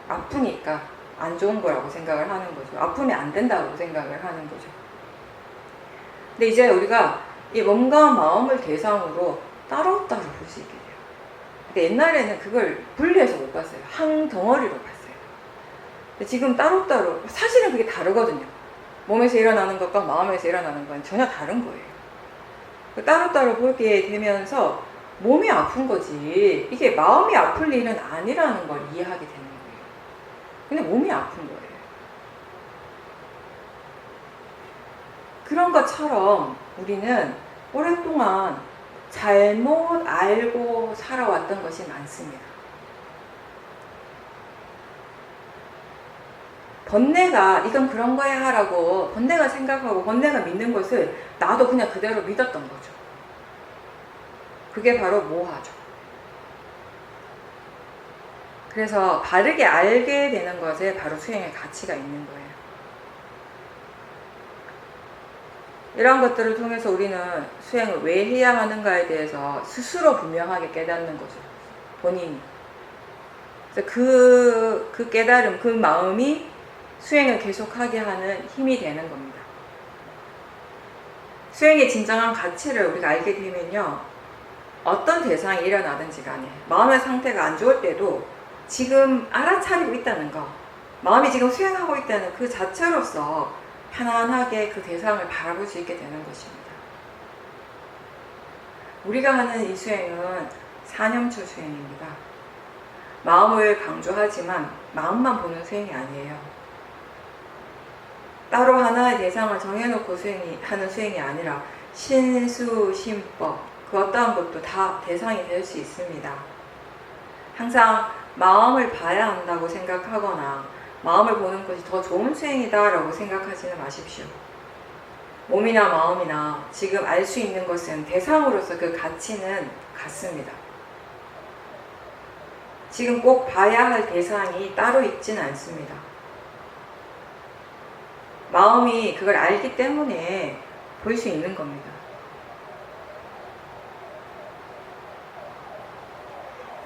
아프니까 안 좋은 거라고 생각을 하는 거죠. 아프면 안 된다고 생각을 하는 거죠. 근데 이제 우리가 이 몸과 마음을 대상으로 따로따로 볼 수 있게 돼요. 근데 옛날에는 그걸 분리해서 못 봤어요. 한 덩어리로 봤어요. 근데 지금 따로따로, 사실은 그게 다르거든요. 몸에서 일어나는 것과 마음에서 일어나는 건 전혀 다른 거예요. 따로따로 보게 되면서 몸이 아픈 거지 이게 마음이 아플 일은 아니라는 걸 이해하게 되는 거예요. 근데 몸이 아픈 거예요. 그런 것처럼 우리는 오랫동안 잘못 알고 살아왔던 것이 많습니다. 번뇌가 이건 그런 거야 하라고 번뇌가 생각하고 번뇌가 믿는 것을 나도 그냥 그대로 믿었던 거죠. 그게 바로 모하죠. 그래서 바르게 알게 되는 것에 바로 수행의 가치가 있는 거예요. 이런 것들을 통해서 우리는 수행을 왜 해야 하는가에 대해서 스스로 분명하게 깨닫는 거죠. 본인이. 그래서 그 깨달음, 그 마음이 수행을 계속하게 하는 힘이 되는 겁니다. 수행의 진정한 가치를 우리가 알게 되면요. 어떤 대상이 일어나든지 간에 마음의 상태가 안 좋을 때도 지금 알아차리고 있다는 거, 마음이 지금 수행하고 있다는 그 자체로서 편안하게 그 대상을 바라볼 수 있게 되는 것입니다. 우리가 하는 이 수행은 사념초 수행입니다. 마음을 강조하지만 마음만 보는 수행이 아니에요. 따로 하나의 대상을 정해놓고 하는 수행이 아니라 신수, 신법, 그 어떠한 것도 다 대상이 될 수 있습니다. 항상 마음을 봐야 한다고 생각하거나 마음을 보는 것이 더 좋은 수행이다 라고 생각하지는 마십시오. 몸이나 마음이나 지금 알 수 있는 것은 대상으로서 그 가치는 같습니다. 지금 꼭 봐야 할 대상이 따로 있지는 않습니다. 마음이 그걸 알기 때문에 볼 수 있는 겁니다.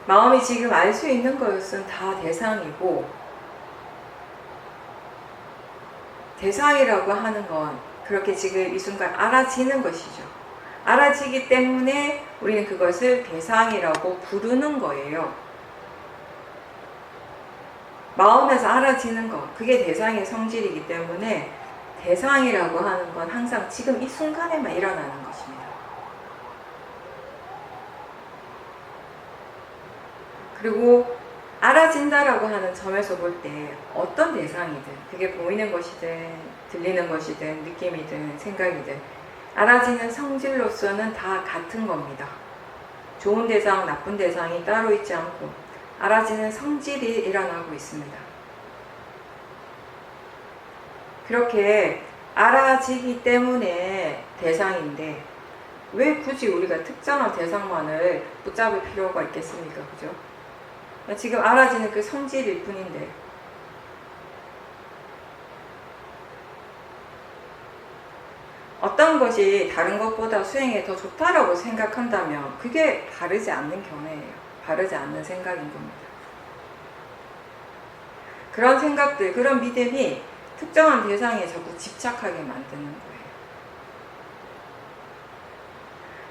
마음이 지금 알 수 있는 것은 다 대상이고, 대상이라고 하는 건 그렇게 지금 이 순간 알아지는 것이죠. 알아지기 때문에 우리는 그것을 대상이라고 부르는 거예요. 마음에서 알아지는 것, 그게 대상의 성질이기 때문에 대상이라고 하는 건 항상 지금 이 순간에만 일어나는 것입니다. 그리고 알아진다라고 하는 점에서 볼 때 어떤 대상이든, 그게 보이는 것이든 들리는 것이든 느낌이든 생각이든 알아지는 성질로서는 다 같은 겁니다. 좋은 대상, 나쁜 대상이 따로 있지 않고 알아지는 성질이 일어나고 있습니다. 그렇게 알아지기 때문에 대상인데 왜 굳이 우리가 특정한 대상만을 붙잡을 필요가 있겠습니까? 그죠? 지금 알아지는 그 성질일 뿐인데, 어떤 것이 다른 것보다 수행에 더 좋다라고 생각한다면 그게 바르지 않는 견해예요. 바르지 않는 생각인 겁니다. 그런 생각들, 그런 믿음이 특정한 대상에 자꾸 집착하게 만드는 거예요.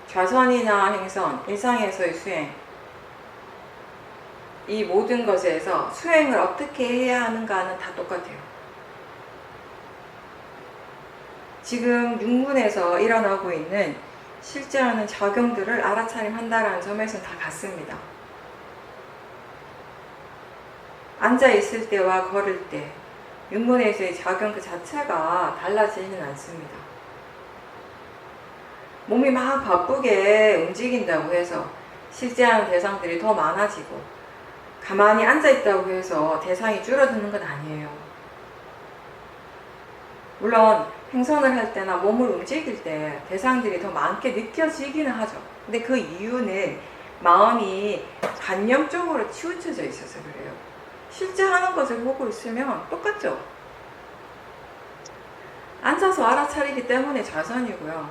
좌선이나 행선, 일상에서의 수행, 이 모든 것에서 수행을 어떻게 해야 하는가는 다 똑같아요. 지금 육문에서 일어나고 있는 실제하는 작용들을 알아차림한다라는 점에서는 다 같습니다. 앉아있을 때와 걸을 때 육문에서의 작용 그 자체가 달라지지는 않습니다. 몸이 막 바쁘게 움직인다고 해서 실제하는 대상들이 더 많아지고 가만히 앉아있다고 해서 대상이 줄어드는 건 아니에요. 물론 행선을 할 때나 몸을 움직일 때 대상들이 더 많게 느껴지기는 하죠. 근데 그 이유는 마음이 관념적으로 치우쳐져 있어서 그래요. 실제 하는 것을 보고 있으면 똑같죠. 앉아서 알아차리기 때문에 좌선이고요.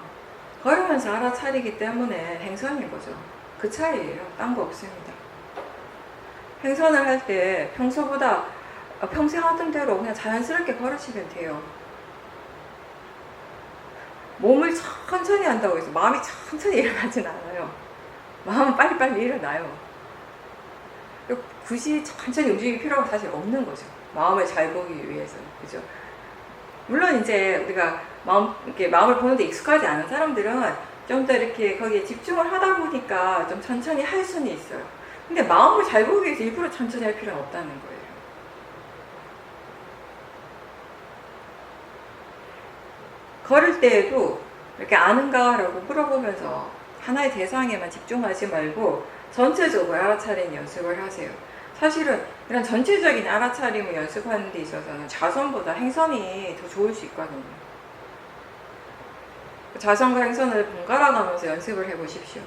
걸으면서 알아차리기 때문에 행선인 거죠. 그 차이예요. 딴 거 없습니다. 행선을 할 때 평소보다 평생 하던 대로 그냥 자연스럽게 걸으시면 돼요. 몸을 천천히 한다고 해서 마음이 천천히 일어나진 않아요. 마음은 빨리빨리 일어나요. 굳이 천천히 움직일 필요가 사실 없는 거죠. 마음을 잘 보기 위해서. 그죠? 물론 이제 우리가 마음을 보는데 익숙하지 않은 사람들은 좀 더 이렇게 거기에 집중을 하다 보니까 좀 천천히 할 수는 있어요. 근데 마음을 잘 보기 위해서 일부러 천천히 할 필요는 없다는 거예요. 걸을 때에도 이렇게 아는가? 라고 물어보면서 하나의 대상에만 집중하지 말고 전체적으로 알아차리는 연습을 하세요. 사실은 이런 전체적인 알아차림을 연습하는 데 있어서는 좌선보다 행선이 더 좋을 수 있거든요. 좌선과 행선을 번갈아 가면서 연습을 해보십시오.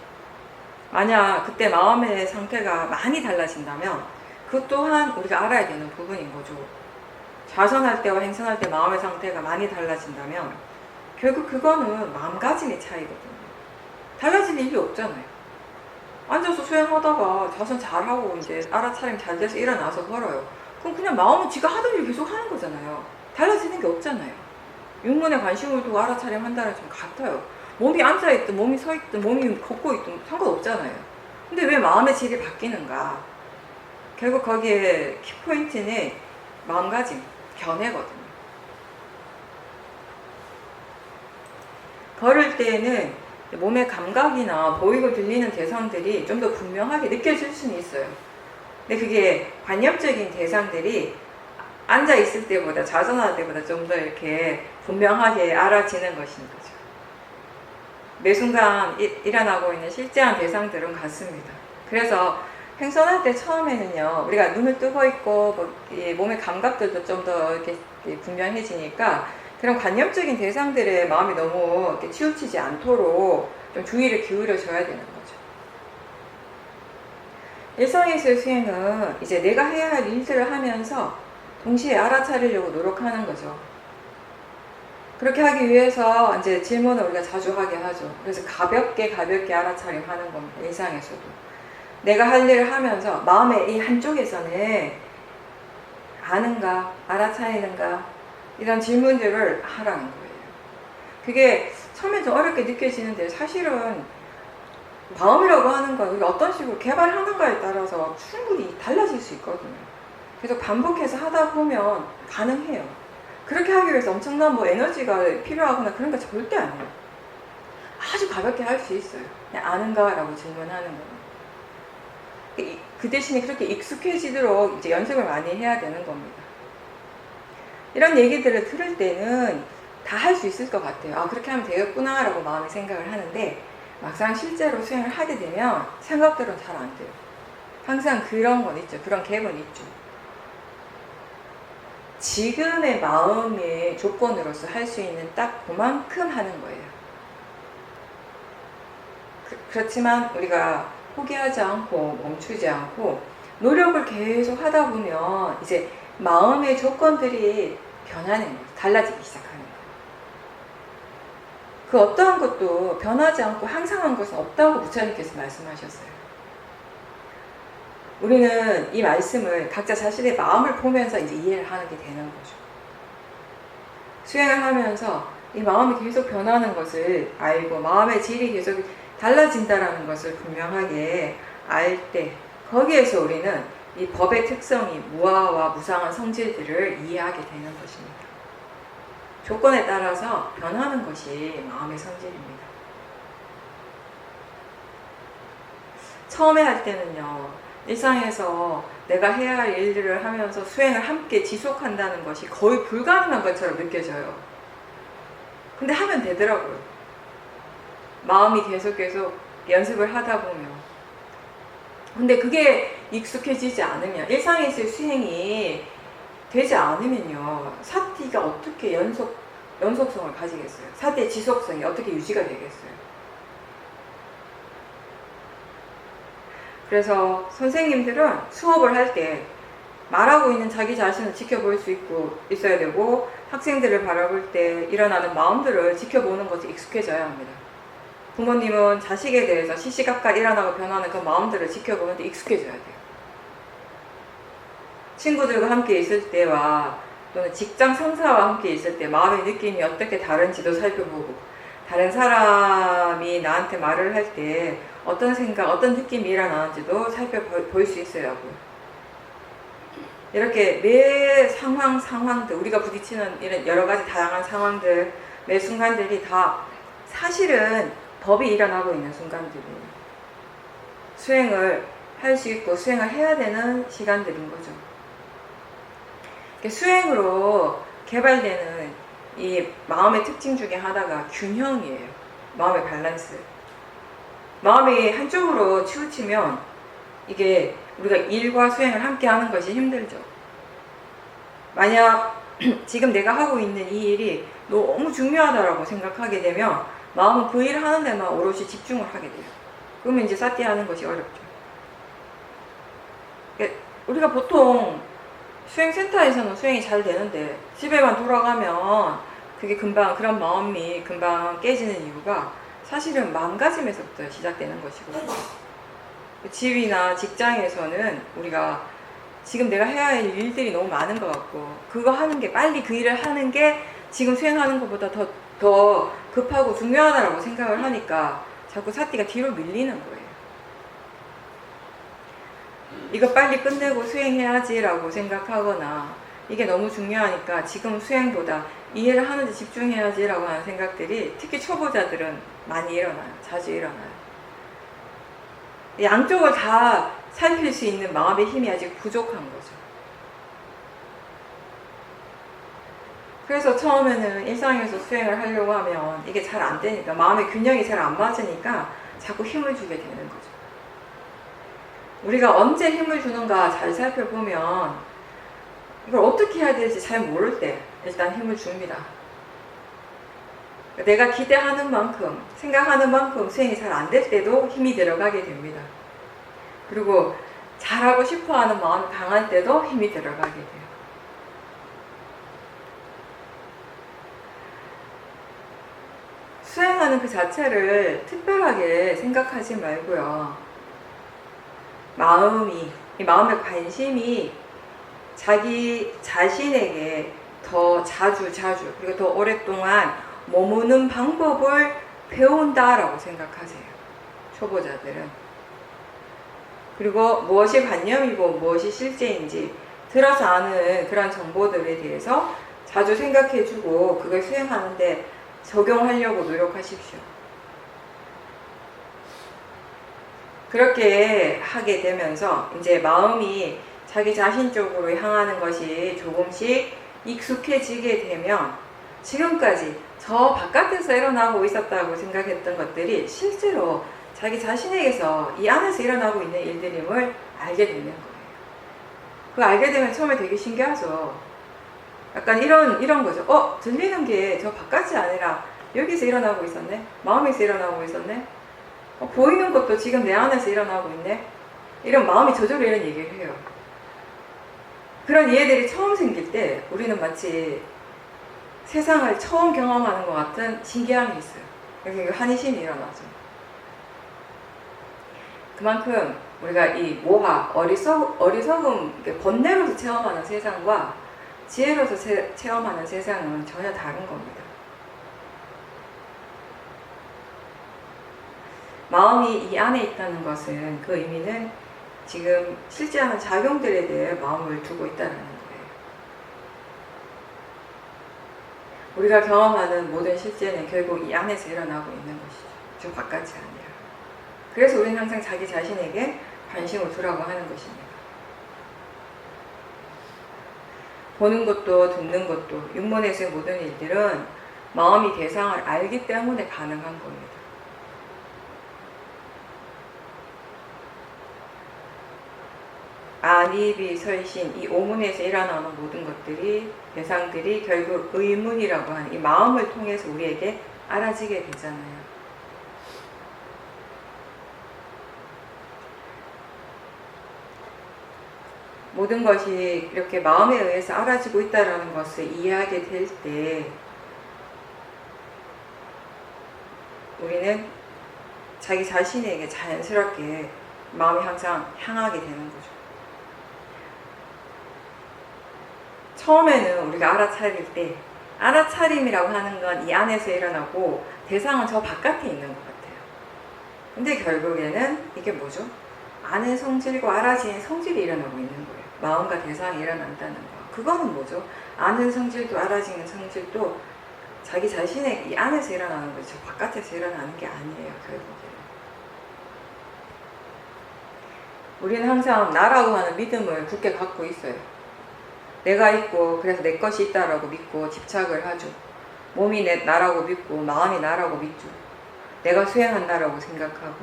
만약 그때 마음의 상태가 많이 달라진다면 그것 또한 우리가 알아야 되는 부분인 거죠. 좌선할 때와 행선할 때 마음의 상태가 많이 달라진다면 결국 그거는 마음가짐의 차이거든요. 달라질 일이 없잖아요. 앉아서 수행하다가 좌선 잘하고 이제 알아차림 잘 돼서 일어나서 걸어요. 그럼 그냥 마음은 지가 하던 일 계속 하는 거잖아요. 달라지는 게 없잖아요. 육문에 관심을 두고 알아차림 한다는 점 같아요. 몸이 앉아있든 몸이 서있든 몸이 걷고 있든 상관없잖아요. 근데 왜 마음의 질이 바뀌는가? 결국 거기에 키포인트는 마음가짐, 견해거든요. 걸을 때에는 몸의 감각이나 보이고 들리는 대상들이 좀 더 분명하게 느껴질 수는 있어요. 근데 그게 관념적인 대상들이 앉아있을 때보다, 좌선할 때보다 좀 더 이렇게 분명하게 알아지는 것인 거죠. 매 순간 일어나고 있는 실제한 대상들은 같습니다. 그래서 행선할 때 처음에는요, 우리가 눈을 뜨고 있고 몸의 감각들도 좀 더 이렇게 분명해지니까 그런 관념적인 대상들의 마음이 너무 이렇게 치우치지 않도록 좀 주의를 기울여 줘야 되는 거죠. 일상에서의 수행은 이제 내가 해야 할 일들을 하면서 동시에 알아차리려고 노력하는 거죠. 그렇게 하기 위해서 이제 질문을 우리가 자주 하게 하죠. 그래서 가볍게 알아차림 하는 겁니다. 일상에서도. 내가 할 일을 하면서 마음의 이 한쪽에서는 아는가, 알아차리는가, 이런 질문들을 하라는 거예요. 그게 처음에 좀 어렵게 느껴지는데 사실은 마음이라고 하는 건 우리가 어떤 식으로 개발하는가에 따라서 충분히 달라질 수 있거든요. 그래서 반복해서 하다 보면 가능해요. 그렇게 하기 위해서 엄청난 에너지가 필요하거나 그런 거 절대 아니에요. 아주 가볍게 할 수 있어요. 그냥 아는가? 라고 질문하는 거예요. 그 대신에 그렇게 익숙해지도록 이제 연습을 많이 해야 되는 겁니다. 이런 얘기들을 들을 때는 다 할 수 있을 것 같아요. 아, 그렇게 하면 되겠구나 라고 마음이 생각을 하는데 막상 실제로 수행을 하게 되면 생각대로는 잘 안 돼요. 항상 그런 건 있죠. 그런 갭은 있죠. 지금의 마음의 조건으로서 할 수 있는 딱 그만큼 하는 거예요. 그렇지만 우리가 포기하지 않고 멈추지 않고 노력을 계속 하다 보면 이제 마음의 조건들이 변하는 거예요. 달라지기 시작하는 거예요. 그 어떠한 것도 변하지 않고 항상한 것은 없다고 부처님께서 말씀하셨어요. 우리는 이 말씀을 각자 자신의 마음을 보면서 이제 이해를 하게 되는 거죠. 수행을 하면서 이 마음이 계속 변하는 것을 알고 마음의 질이 계속 달라진다라는 것을 분명하게 알 때 거기에서 우리는 이 법의 특성이 무아와 무상한 성질들을 이해하게 되는 것입니다. 조건에 따라서 변하는 것이 마음의 성질입니다. 처음에 할 때는요, 일상에서 내가 해야 할 일들을 하면서 수행을 함께 지속한다는 것이 거의 불가능한 것처럼 느껴져요. 근데 하면 되더라고요. 마음이 계속 연습을 하다 보면. 근데 그게 익숙해지지 않으면, 일상에서의 수행이 되지 않으면요, 사티가 어떻게 연속성을 가지겠어요? 사티의 지속성이 어떻게 유지가 되겠어요? 그래서 선생님들은 수업을 할 때 말하고 있는 자기 자신을 지켜볼 수 있어야 되고, 학생들을 바라볼 때 일어나는 마음들을 지켜보는 것이 익숙해져야 합니다. 부모님은 자식에 대해서 시시각각 일어나고 변하는 그 마음들을 지켜보는데 익숙해져야 돼요. 친구들과 함께 있을 때와 또는 직장 상사와 함께 있을 때 마음의 느낌이 어떻게 다른지도 살펴보고, 다른 사람이 나한테 말을 할 때 어떤 생각, 어떤 느낌이 일어나는지도 살펴볼 수 있어야 하고요. 이렇게 매 상황들, 우리가 부딪히는 이런 여러 가지 다양한 상황들, 매 순간들이 다 사실은 법이 일어나고 있는 순간들이에요. 수행을 할 수 있고 수행을 해야 되는 시간들인 거죠. 수행으로 개발되는 이 마음의 특징 중에 하나가 균형이에요. 마음의 밸런스. 마음이 한쪽으로 치우치면 이게 우리가 일과 수행을 함께 하는 것이 힘들죠. 만약 지금 내가 하고 있는 이 일이 너무 중요하다라고 생각하게 되면 마음은 그 일을 하는 데만 오롯이 집중을 하게 돼요. 그러면 이제 사티 하는 것이 어렵죠. 우리가 보통 수행센터에서는 수행이 잘 되는데 집에만 돌아가면 그게 금방, 그런 마음이 금방 깨지는 이유가 사실은 마음가짐에서부터 시작되는 것이고, 집이나 직장에서는 우리가 지금 내가 해야 할 일들이 너무 많은 것 같고, 그거 하는 게, 빨리 그 일을 하는 게 지금 수행하는 것보다 더 급하고 중요하다라고 생각을 하니까 자꾸 사티가 뒤로 밀리는 거예요. 이거 빨리 끝내고 수행해야지라고 생각하거나, 이게 너무 중요하니까 지금 수행보다 이해를 하는데 집중해야지라고 하는 생각들이 특히 초보자들은 많이 일어나요. 자주 일어나요. 양쪽을 다 살필 수 있는 마음의 힘이 아직 부족한 거죠. 그래서 처음에는 일상에서 수행을 하려고 하면 이게 잘 안 되니까, 마음의 균형이 잘 안 맞으니까 자꾸 힘을 주게 되는 거죠. 우리가 언제 힘을 주는가 잘 살펴보면 이걸 어떻게 해야 될지 잘 모를 때 일단 힘을 줍니다. 내가 기대하는 만큼, 생각하는 만큼 수행이 잘 안 될 때도 힘이 들어가게 됩니다. 그리고 잘하고 싶어하는 마음이 강할 때도 힘이 들어가게 돼요. 수행하는 그 자체를 특별하게 생각하지 말고요. 이 마음의 관심이 자기 자신에게 더 자주 그리고 더 오랫동안 머무는 방법을 배운다라고 생각하세요. 초보자들은. 그리고 무엇이 관념이고 무엇이 실제인지 들어서 아는 그런 정보들에 대해서 자주 생각해주고 그걸 수행하는데 적용하려고 노력하십시오. 그렇게 하게 되면서 이제 마음이 자기 자신 쪽으로 향하는 것이 조금씩 익숙해지게 되면 지금까지 저 바깥에서 일어나고 있었다고 생각했던 것들이 실제로 자기 자신에게서 이 안에서 일어나고 있는 일들임을 알게 되는 거예요. 그거 알게 되면 처음에 되게 신기하죠. 약간 이런 거죠. 들리는 게 저 바깥이 아니라 여기서 일어나고 있었네? 마음에서 일어나고 있었네? 보이는 것도 지금 내 안에서 일어나고 있네? 이런 마음이 저절로 이런 얘기를 해요. 그런 이해들이 처음 생길 때 우리는 마치 세상을 처음 경험하는 것 같은 신기함이 있어요. 그래서 환희심이 일어나죠. 그만큼 우리가 이 모하, 어리석음, 번뇌로서 체험하는 세상과 지혜로서 체험하는 세상은 전혀 다른 겁니다. 마음이 이 안에 있다는 것은 그 의미는 지금 실제하는 작용들에 대해 마음을 두고 있다는 거예요. 우리가 경험하는 모든 실제는 결국 이 안에서 일어나고 있는 것이죠. 저 바깥이 아니라. 그래서 우리는 항상 자기 자신에게 관심을 두라고 하는 것입니다. 보는 것도 듣는 것도 육문에서의 모든 일들은 마음이 대상을 알기 때문에 가능한 겁니다. 안이비 설신 이 오문에서 일어나는 모든 것들이 대상들이 결국 의문이라고 하는 이 마음을 통해서 우리에게 알아지게 되잖아요. 모든 것이 이렇게 마음에 의해서 알아지고 있다는 것을 이해하게 될 때 우리는 자기 자신에게 자연스럽게 마음이 항상 향하게 되는 거죠. 처음에는 우리가 알아차릴 때 알아차림이라고 하는 건 이 안에서 일어나고 대상은 저 바깥에 있는 것 같아요. 근데 결국에는 이게 뭐죠? 안의 성질과 알아지는 성질이 일어나고 있는 거예요. 마음과 대상이 일어난다는 거. 그거는 뭐죠? 아는 성질도 알아지는 성질도 자기 자신의 이 안에서 일어나는 거죠. 바깥에서 일어나는 게 아니에요. 결국에는. 우리는 항상 나라고 하는 믿음을 굳게 갖고 있어요. 내가 있고 그래서 내 것이 있다라고 믿고 집착을 하죠. 몸이 나라고 믿고 마음이 나라고 믿죠. 내가 수행한다라고 생각하고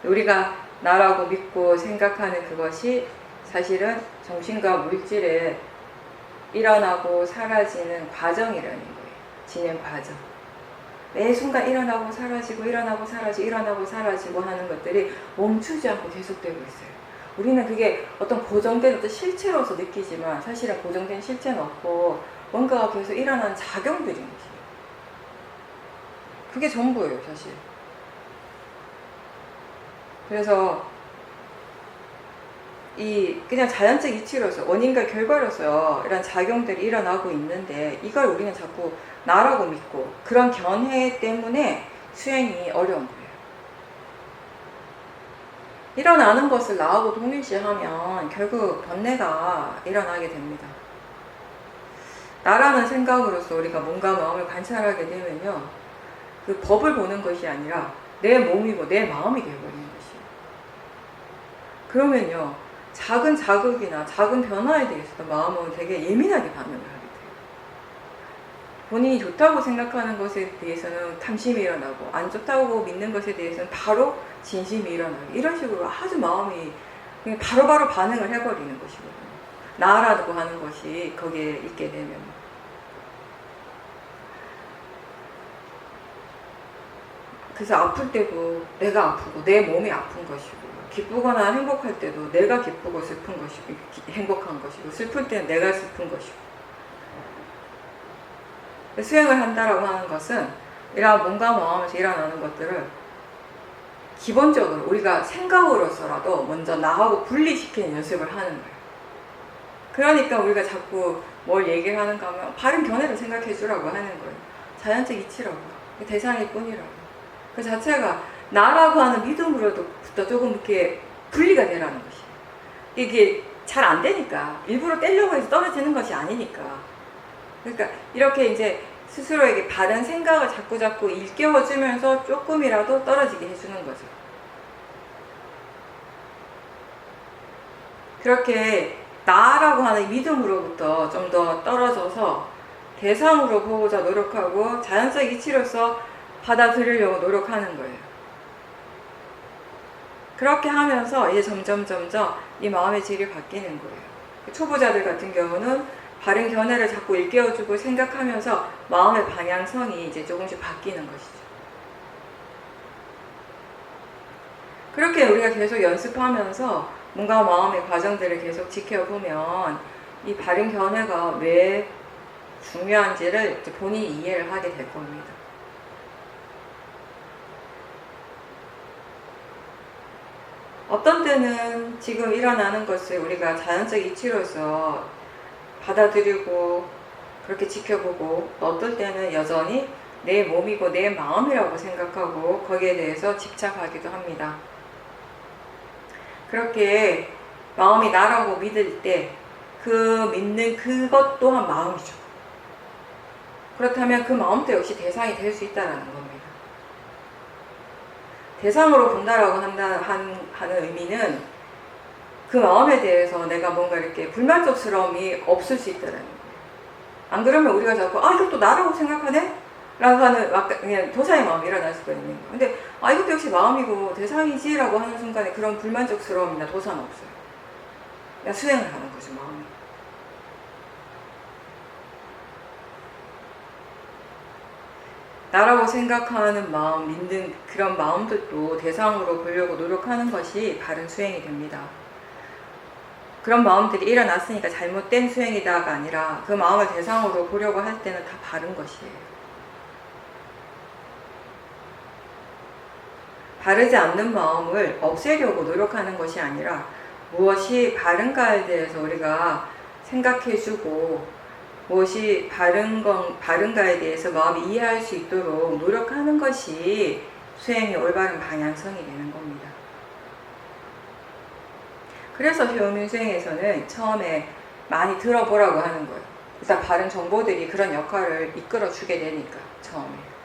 우리가 나라고 믿고 생각하는 그것이 사실은 정신과 물질에 일어나고 사라지는 과정이라는 거예요. 진행 과정. 매 순간 일어나고 사라지고 일어나고 사라지고 일어나고 사라지고 하는 것들이 멈추지 않고 계속되고 있어요. 우리는 그게 어떤 고정된 어떤 실체로서 느끼지만 사실은 고정된 실체는 없고 뭔가가 계속 일어나는 작용들인 것이에요. 그게 전부예요, 사실. 그래서 이 그냥 자연적 이치로서 원인과 결과로서 이런 작용들이 일어나고 있는데 이걸 우리는 자꾸 나라고 믿고 그런 견해 때문에 수행이 어려운 거예요. 일어나는 것을 나하고 동일시하면 결국 번뇌가 일어나게 됩니다. 나라는 생각으로서 우리가 뭔가 마음을 관찰하게 되면요, 그 법을 보는 것이 아니라 내 몸이고 내 마음이 되어버리는 것이에요. 그러면요, 작은 자극이나 작은 변화에 대해서도 마음은 되게 예민하게 반응을 하게 돼요. 본인이 좋다고 생각하는 것에 대해서는 탐심이 일어나고 안 좋다고 믿는 것에 대해서는 바로 진심이 일어나고 이런 식으로 아주 마음이 그냥 바로바로 반응을 해버리는 것이거든요. 나라고 하는 것이 거기에 있게 되면. 그래서 아플 때도 내가 아프고 내 몸이 아픈 것이고 기쁘거나 행복할 때도 내가 기쁘고 슬픈 것이고 행복한 것이고 슬플 때는 내가 슬픈 것이고 수행을 한다라고 하는 것은 이런 몸과 마음에서 일어나는 것들을 기본적으로 우리가 생각으로서라도 먼저 나하고 분리시키는 연습을 하는 거예요. 그러니까 우리가 자꾸 뭘 얘기를 하는가 하면 바른 견해를 생각해 주라고 하는 거예요. 자연적 이치라고. 대상일 뿐이라고. 그 자체가 나라고 하는 믿음으로부터 조금 이렇게 분리가 되라는 것이에요. 이게 잘 안 되니까. 일부러 떼려고 해서 떨어지는 것이 아니니까. 그러니까 이렇게 이제 스스로에게 바른 생각을 자꾸 일깨워주면서 조금이라도 떨어지게 해주는 거죠. 그렇게 나라고 하는 믿음으로부터 좀 더 떨어져서 대상으로 보고자 노력하고 자연적 이치로서 받아들이려고 노력하는 거예요. 그렇게 하면서 이제 점점 이 마음의 질이 바뀌는 거예요. 초보자들 같은 경우는 바른 견해를 자꾸 일깨워주고 생각하면서 마음의 방향성이 이제 조금씩 바뀌는 것이죠. 그렇게 우리가 계속 연습하면서 뭔가 마음의 과정들을 계속 지켜보면 이 바른 견해가 왜 중요한지를 본인이 이해를 하게 될 겁니다. 어떤 때는 지금 일어나는 것을 우리가 자연적 이치로서 받아들이고 그렇게 지켜보고, 어떨 때는 여전히 내 몸이고 내 마음이라고 생각하고 거기에 대해서 집착하기도 합니다. 그렇게 마음이 나라고 믿을 때 그 믿는 그것 또한 마음이죠. 그렇다면 그 마음도 역시 대상이 될 수 있다는 겁니다. 대상으로 본다라고 하는 의미는 그 마음에 대해서 내가 뭔가 이렇게 불만족스러움이 없을 수 있다는 거예요. 안 그러면 우리가 자꾸 이것도 나라고 생각하네? 라고 하는 그냥 도사의 마음이 일어날 수가 있는 거예요. 근데 이것도 역시 마음이고 대상이지 라고 하는 순간에 그런 불만족스러움이나 도사는 없어요. 그냥 수행을 하는 거죠, 마음이. 나라고 생각하는 마음, 믿는 그런 마음들도 대상으로 보려고 노력하는 것이 바른 수행이 됩니다. 그런 마음들이 일어났으니까 잘못된 수행이다가 아니라 그 마음을 대상으로 보려고 할 때는 다 바른 것이에요. 바르지 않는 마음을 없애려고 노력하는 것이 아니라 무엇이 바른가에 대해서 우리가 생각해주고 무엇이 바른가에 대해서 마음이 이해할 수 있도록 노력하는 것이 수행의 올바른 방향성이 되는 겁니다. 그래서 효민 수행에서는 처음에 많이 들어보라고 하는 거예요. 일단 바른 정보들이 그런 역할을 이끌어 주게 되니까 처음에.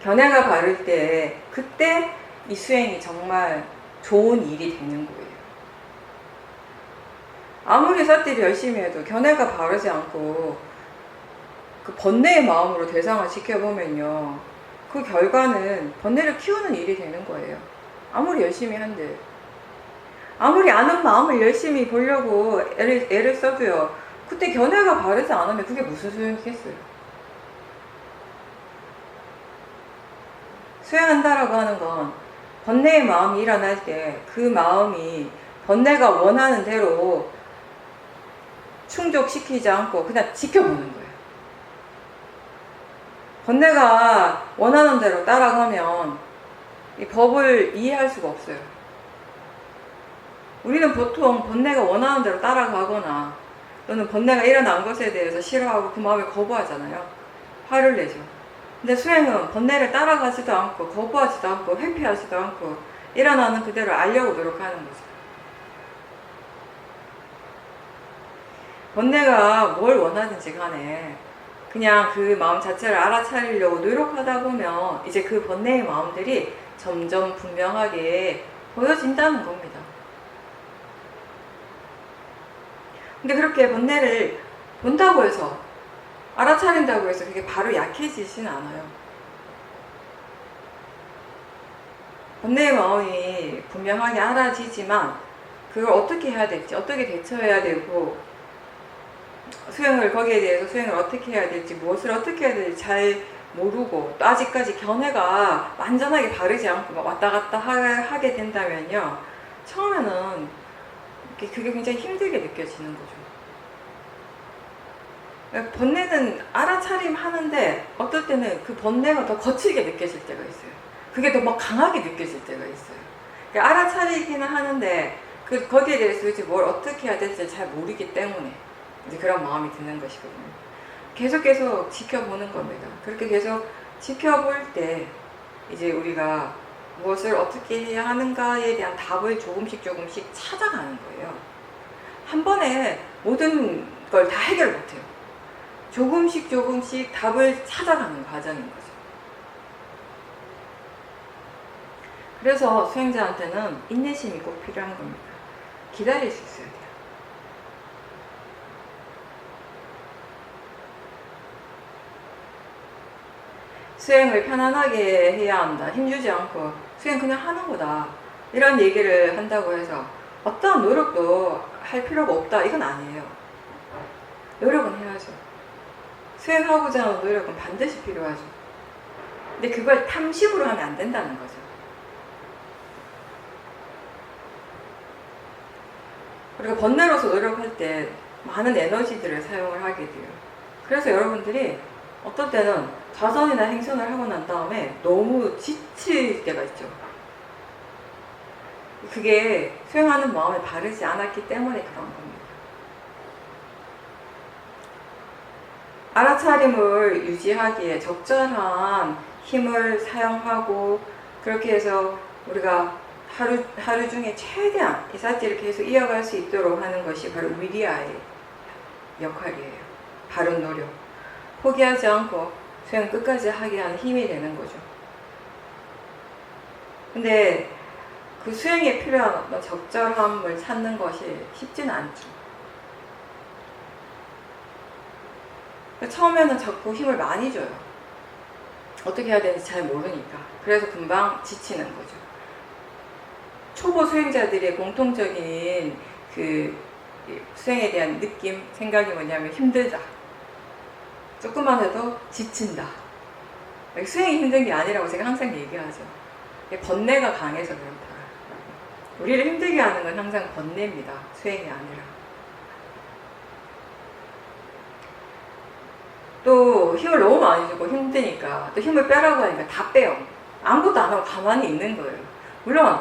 견해가 바를 때 그때 이 수행이 정말 좋은 일이 되는 거예요. 아무리 사띠를 열심히 해도 견해가 바르지 않고 그 번뇌의 마음으로 대상을 지켜보면요, 그 결과는 번뇌를 키우는 일이 되는 거예요. 아무리 열심히 한들. 아무리 아는 마음을 열심히 보려고 애를 써도요, 그때 견해가 바르지 않으면 그게 무슨 소용이겠어요. 수행한다라고 하는 건 번뇌의 마음이 일어날 때 그 마음이 번뇌가 원하는 대로 충족시키지 않고 그냥 지켜보는 거예요. 번뇌가 원하는 대로 따라가면 이 법을 이해할 수가 없어요. 우리는 보통 번뇌가 원하는 대로 따라가거나 또는 번뇌가 일어난 것에 대해서 싫어하고 그 마음을 거부하잖아요. 화를 내죠. 근데 수행은 번뇌를 따라가지도 않고 거부하지도 않고 회피하지도 않고 일어나는 그대로 알려고 노력하는 거죠. 번뇌가 뭘 원하든지 간에 그냥 그 마음 자체를 알아차리려고 노력하다 보면 이제 그 번뇌의 마음들이 점점 분명하게 보여진다는 겁니다. 근데 그렇게 번뇌를 본다고 해서, 알아차린다고 해서 그게 바로 약해지진 않아요. 번뇌의 마음이 분명하게 알아지지만 그걸 어떻게 해야 될지, 어떻게 대처해야 되고, 수행을 거기에 대해서 수행을 어떻게 해야 될지, 무엇을 어떻게 해야 될지 잘 모르고 또 아직까지 견해가 완전하게 바르지 않고 왔다 갔다 하게 된다면요, 처음에는 그게 굉장히 힘들게 느껴지는 거죠. 번뇌는 알아차림 하는데 어떨 때는 그 번뇌가 더 거칠게 느껴질 때가 있어요. 그게 더 막 강하게 느껴질 때가 있어요. 그러니까 알아차리기는 하는데 거기에 대해서 이제 뭘 어떻게 해야 될지 잘 모르기 때문에 이제 그런 마음이 드는 것이거든요. 계속 지켜보는 겁니다. 그렇게 계속 지켜볼 때 이제 우리가 무엇을 어떻게 해야 하는가에 대한 답을 조금씩 찾아가는 거예요. 한 번에 모든 걸 다 해결 못해요. 조금씩 답을 찾아가는 과정인 거죠. 그래서 수행자한테는 인내심이 꼭 필요한 겁니다. 기다릴 수 있어야 돼요. 수행을 편안하게 해야 한다. 힘주지 않고 수행 그냥 하는 거다. 이런 얘기를 한다고 해서 어떠한 노력도 할 필요가 없다. 이건 아니에요. 노력은 해야죠. 수행하고자 하는 노력은 반드시 필요하죠. 근데 그걸 탐심으로 하면 안 된다는 거죠. 우리가 번뇌로서 노력할 때 많은 에너지들을 사용을 하게 돼요. 그래서 여러분들이 어떤 때는 자선이나 행선을 하고 난 다음에 너무 지칠 때가 있죠. 그게 수행하는 마음이 바르지 않았기 때문에 그런 겁니다. 알아차림을 유지하기에 적절한 힘을 사용하고 그렇게 해서 우리가 하루 중에 최대한 이 사티를 계속 이어갈 수 있도록 하는 것이 바로 위리아의 역할이에요. 바른 노력. 포기하지 않고 수행 끝까지 하게 하는 힘이 되는 거죠. 근데 그 수행에 필요한 어떤 적절함을 찾는 것이 쉽지는 않죠. 처음에는 자꾸 힘을 많이 줘요. 어떻게 해야 되는지 잘 모르니까. 그래서 금방 지치는 거죠. 초보 수행자들의 공통적인 그 수행에 대한 느낌, 생각이 뭐냐면 힘들다. 조금만 해도 지친다. 수행이 힘든 게 아니라고 제가 항상 얘기하죠. 번뇌가 강해서 그렇다. 우리를 힘들게 하는 건 항상 번뇌입니다. 수행이 아니라. 또 힘을 너무 많이 주고 힘드니까 또 힘을 빼라고 하니까 다 빼요. 아무것도 안 하고 가만히 있는 거예요. 물론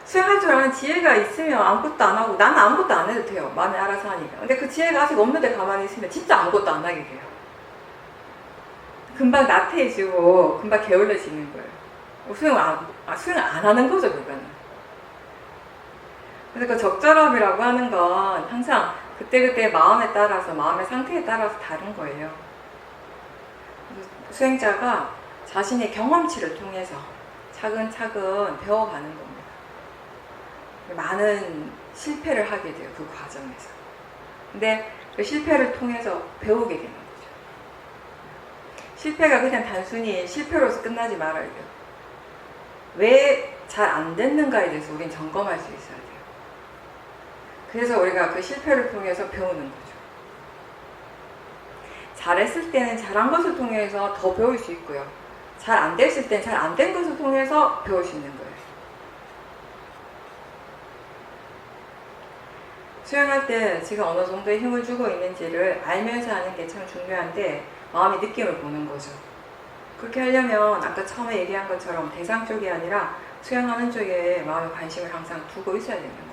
수행할 줄 아는 지혜가 있으면 아무것도 안 하고 나는 아무것도 안 해도 돼요. 마음이 알아서 하니까. 근데 그 지혜가 아직 없는데 가만히 있으면 진짜 아무것도 안 하게 돼요. 금방 나태해지고 금방 게을러지는 거예요. 수행을 안 하는 거죠, 그거는. 그래서 그 적절함이라고 하는 건 항상 그때그때 마음에 따라서, 마음의 상태에 따라서 다른 거예요. 수행자가 자신의 경험치를 통해서 차근차근 배워가는 겁니다. 많은 실패를 하게 돼요, 그 과정에서. 근데 그 실패를 통해서 배우게 되는 거죠. 실패가 그냥 단순히 실패로서 끝나지 말아야 돼요. 왜 잘 안 됐는가에 대해서 우린 점검할 수 있어야 돼요. 그래서 우리가 그 실패를 통해서 배우는 거죠. 잘했을 때는 잘한 것을 통해서 더 배울 수 있고요. 잘 안 됐을 때는 잘 안 된 것을 통해서 배울 수 있는 거예요. 수행할 때 제가 어느 정도의 힘을 주고 있는지를 알면서 하는 게 참 중요한데 마음의 느낌을 보는 거죠. 그렇게 하려면 아까 처음에 얘기한 것처럼 대상 쪽이 아니라 수행하는 쪽에 마음의 관심을 항상 두고 있어야 되는 거예요.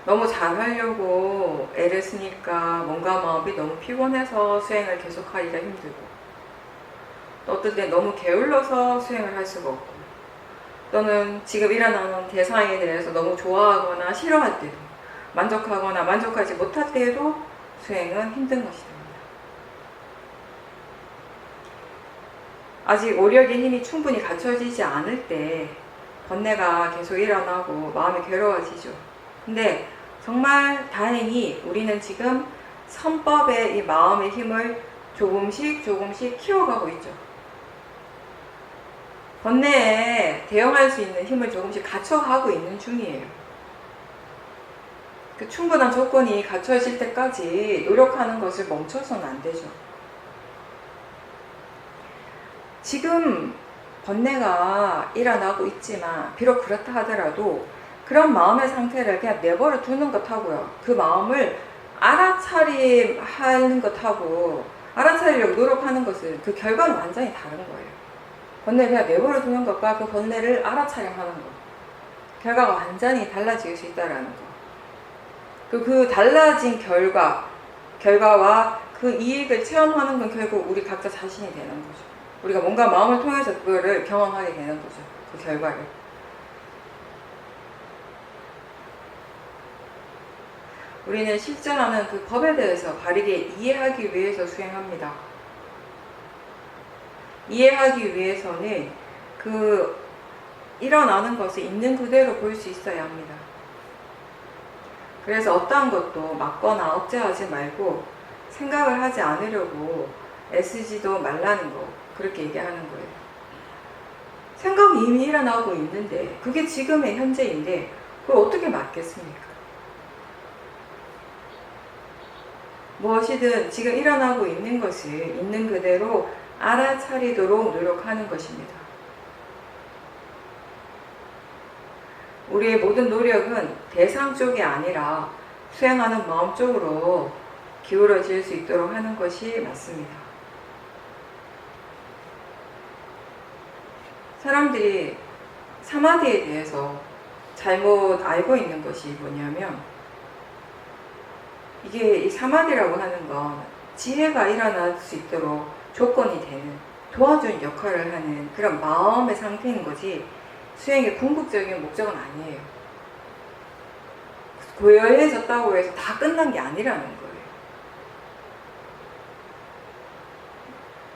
너무 잘하려고 애를 쓰니까 뭔가 마음이 너무 피곤해서 수행을 계속하기가 힘들고 또 어떨 때 너무 게을러서 수행을 할 수가 없고 또는 지금 일어나는 대상에 대해서 너무 좋아하거나 싫어할 때도 만족하거나 만족하지 못할 때에도 수행은 힘든 것이 됩니다. 아직 오력의 힘이 충분히 갖춰지지 않을 때 번뇌가 계속 일어나고 마음이 괴로워지죠. 근데 정말 다행히 우리는 지금 선법의 이 마음의 힘을 조금씩 키워가고 있죠. 번뇌에 대응할 수 있는 힘을 조금씩 갖춰가고 있는 중이에요. 그 충분한 조건이 갖춰질 때까지 노력하는 것을 멈춰서는 안 되죠. 지금 번뇌가 일어나고 있지만 비록 그렇다 하더라도 그런 마음의 상태를 그냥 내버려 두는 것하고요. 그 마음을 알아차림하는 것하고 알아차리려고 노력하는 것은 그 결과는 완전히 다른 거예요. 번뇌를 그냥 내버려 두는 것과 그 번뇌를 알아차림하는 것. 결과가 완전히 달라질 수 있다는 거. 그 달라진 결과와 그 이익을 체험하는 건 결국 우리 각자 자신이 되는 거죠. 우리가 뭔가 마음을 통해서 그거를 경험하게 되는 거죠. 그 결과를. 우리는 실전하는 그 법에 대해서 바르게 이해하기 위해서 수행합니다. 이해하기 위해서는 그 일어나는 것을 있는 그대로 볼 수 있어야 합니다. 그래서 어떠한 것도 막거나 억제하지 말고 생각을 하지 않으려고 애쓰지도 말라는 거, 그렇게 얘기하는 거예요. 생각이 이미 일어나고 있는데 그게 지금의 현재인데 그걸 어떻게 막겠습니까? 무엇이든 지금 일어나고 있는 것을 있는 그대로 알아차리도록 노력하는 것입니다. 우리의 모든 노력은 대상 쪽이 아니라 수행하는 마음 쪽으로 기울어질 수 있도록 하는 것이 맞습니다. 사람들이 사마디에 대해서 잘못 알고 있는 것이 뭐냐면, 이게 이 사마디라고 하는 건 지혜가 일어날 수 있도록 조건이 되는, 도와주는 역할을 하는 그런 마음의 상태인 거지 수행의 궁극적인 목적은 아니에요. 고요해졌다고 해서 다 끝난 게 아니라는 거예요.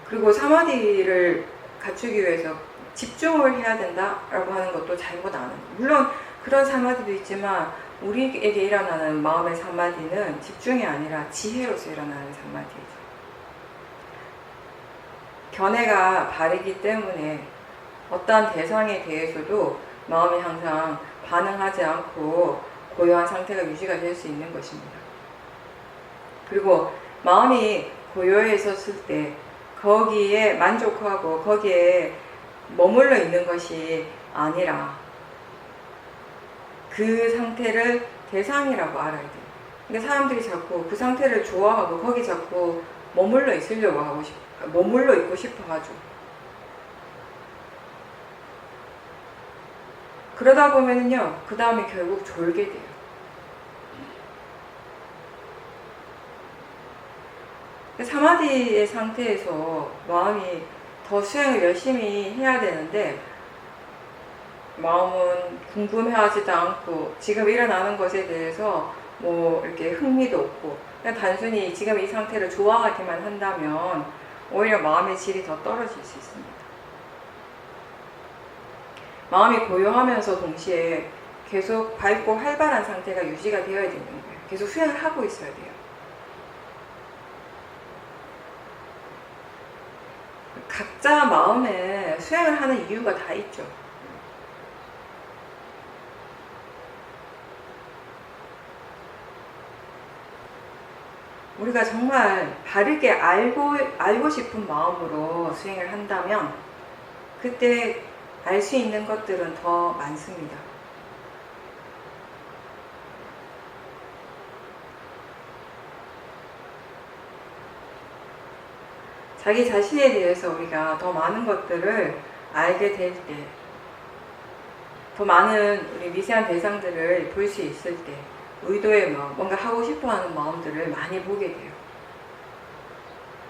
그리고 사마디를 갖추기 위해서 집중을 해야 된다라고 하는 것도 잘못 아는 거예요. 물론 그런 사마디도 있지만 우리에게 일어나는 마음의 사마디는 집중이 아니라 지혜로서 일어나는 사마디죠. 견해가 바르기 때문에 어떠한 대상에 대해서도 마음이 항상 반응하지 않고 고요한 상태가 유지가 될 수 있는 것입니다. 그리고 마음이 고요해 있었을 때 거기에 만족하고 거기에 머물러 있는 것이 아니라 그 상태를 대상이라고 알아야 돼요. 근데 사람들이 자꾸 그 상태를 좋아하고 거기 자꾸 머물러 있으려고 하고 머물러 있고 싶어 하죠. 그러다 보면요, 그 다음에 결국 졸게 돼요. 사마디의 상태에서 마음이 더 수행을 열심히 해야 되는데 마음은 궁금해하지도 않고 지금 일어나는 것에 대해서 뭐 이렇게 흥미도 없고 그냥 단순히 지금 이 상태를 좋아하기만 한다면 오히려 마음의 질이 더 떨어질 수 있습니다. 마음이 고요하면서 동시에 계속 밝고 활발한 상태가 유지가 되어야 되는 거예요. 계속 수행을 하고 있어야 돼요. 각자 마음에 수행을 하는 이유가 다 있죠. 우리가 정말 바르게 알고 싶은 마음으로 수행을 한다면 그때 알 수 있는 것들은 더 많습니다. 자기 자신에 대해서 우리가 더 많은 것들을 알게 될 때, 더 많은 우리 미세한 대상들을 볼 수 있을 때, 의도의 마음, 뭔가 하고 싶어 하는 마음들을 많이 보게 돼요.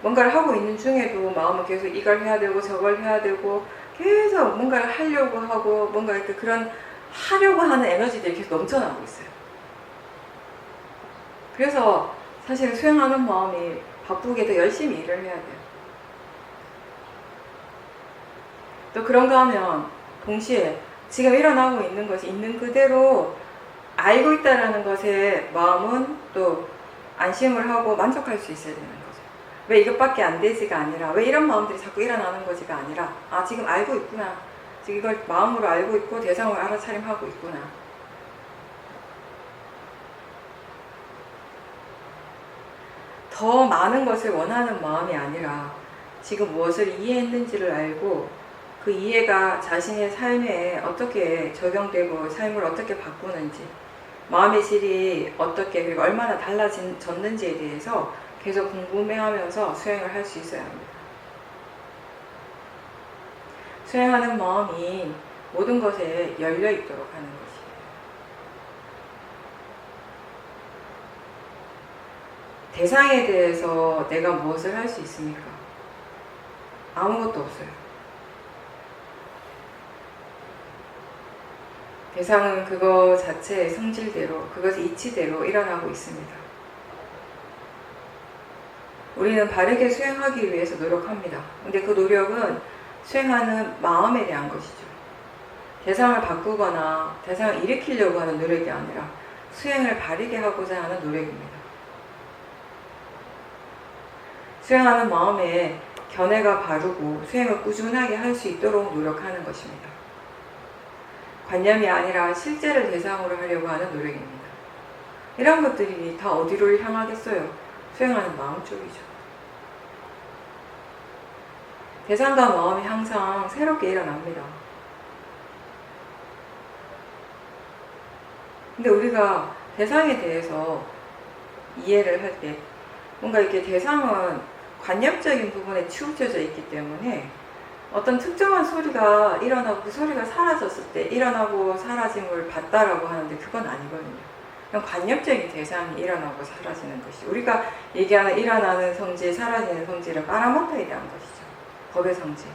뭔가를 하고 있는 중에도 마음은 계속 이걸 해야 되고 저걸 해야 되고 계속 뭔가를 하려고 하고 뭔가 이렇게 그런 하려고 하는 에너지들이 계속 넘쳐나고 있어요. 그래서 사실 수행하는 마음이 바쁘게 더 열심히 일을 해야 돼요. 또 그런가 하면 동시에 지금 일어나고 있는 것이 있는 그대로 알고 있다라는 것에 마음은 또 안심을 하고 만족할 수 있어야 되는 거죠. 왜 이것밖에 안 되지가 아니라, 왜 이런 마음들이 자꾸 일어나는 거지가 아니라, 아 지금 알고 있구나, 지금 이걸 마음으로 알고 있고 대상을 알아차림하고 있구나. 더 많은 것을 원하는 마음이 아니라 지금 무엇을 이해했는지를 알고 그 이해가 자신의 삶에 어떻게 적용되고 삶을 어떻게 바꾸는지, 마음의 질이 어떻게 그리고 얼마나 달라졌는지에 대해서 계속 궁금해하면서 수행을 할 수 있어야 합니다. 수행하는 마음이 모든 것에 열려 있도록 하는 것이에요. 대상에 대해서 내가 무엇을 할 수 있습니까? 아무것도 없어요. 대상은 그거 자체의 성질대로, 그것의 이치대로 일어나고 있습니다. 우리는 바르게 수행하기 위해서 노력합니다. 근데 그 노력은 수행하는 마음에 대한 것이죠. 대상을 바꾸거나 대상을 일으키려고 하는 노력이 아니라 수행을 바르게 하고자 하는 노력입니다. 수행하는 마음에 견해가 바르고 수행을 꾸준하게 할 수 있도록 노력하는 것입니다. 관념이 아니라 실제를 대상으로 하려고 하는 노력입니다. 이런 것들이 다 어디로 향하겠어요? 수행하는 마음 쪽이죠. 대상과 마음이 항상 새롭게 일어납니다. 근데 우리가 대상에 대해서 이해를 할 때 뭔가 이렇게 대상은 관념적인 부분에 치우쳐져 있기 때문에 어떤 특정한 소리가 일어나고 그 소리가 사라졌을 때 일어나고 사라짐을 봤다라고 하는데 그건 아니거든요. 그냥 관념적인 대상이 일어나고 사라지는 것이 우리가 얘기하는 일어나는 성질, 사라지는 성질은 파라마타에 대한 것이죠. 법의 성질.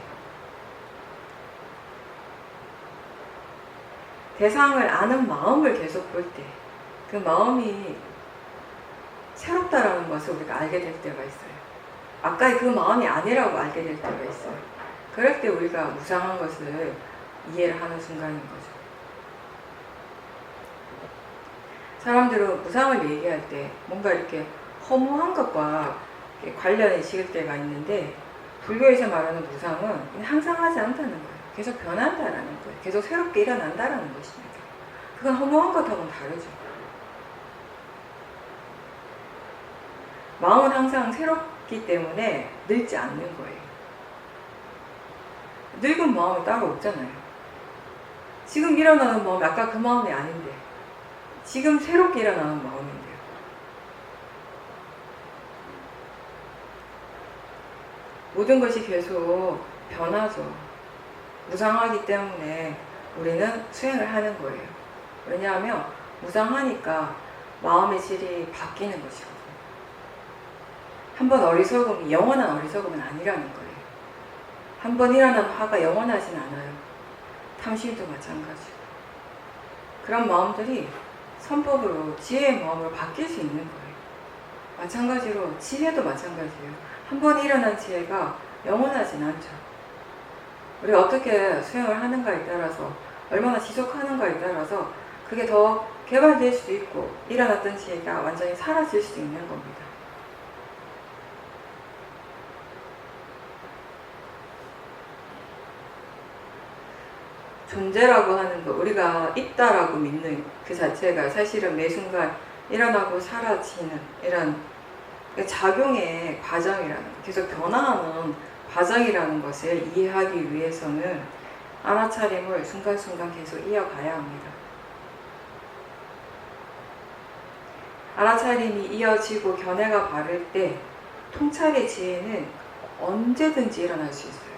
대상을 아는 마음을 계속 볼 때 그 마음이 새롭다라는 것을 우리가 알게 될 때가 있어요. 아까의 그 마음이 아니라고 알게 될 때가 있어요. 그럴 때 우리가 무상한 것을 이해를 하는 순간인 거죠. 사람들은 무상을 얘기할 때 뭔가 이렇게 허무한 것과 관련이 지을 때가 있는데 불교에서 말하는 무상은 항상하지 않다는 거예요. 계속 변한다라는 거예요. 계속 새롭게 일어난다라는 것입니다. 그건 허무한 것하고는 다르죠. 마음은 항상 새롭기 때문에 늙지 않는 거예요. 늙은 마음이 따로 없잖아요. 지금 일어나는 마음이 아까 그 마음이 아닌데 지금 새롭게 일어나는 마음인데요. 모든 것이 계속 변하죠. 무상하기 때문에 우리는 수행을 하는 거예요. 왜냐하면 무상하니까 마음의 질이 바뀌는 것이거든요. 한번 어리석음이 영원한 어리석음은 아니라는 거예요. 한번 일어난 화가 영원하진 않아요. 탐심도 마찬가지고. 그런 마음들이 선법으로 지혜의 마음으로 바뀔 수 있는 거예요. 마찬가지로 지혜도 마찬가지예요. 한번 일어난 지혜가 영원하진 않죠. 우리가 어떻게 수행을 하는가에 따라서 얼마나 지속하는가에 따라서 그게 더 개발될 수도 있고 일어났던 지혜가 완전히 사라질 수도 있는 겁니다. 존재라고 하는 거, 우리가 있다라고 믿는 그 자체가 사실은 매 순간 일어나고 사라지는 이런 작용의 과정이라는 거, 계속 변화하는 과정이라는 것을 이해하기 위해서는 알아차림을 순간순간 계속 이어가야 합니다. 알아차림이 이어지고 견해가 바를 때 통찰의 지혜는 언제든지 일어날 수 있어요.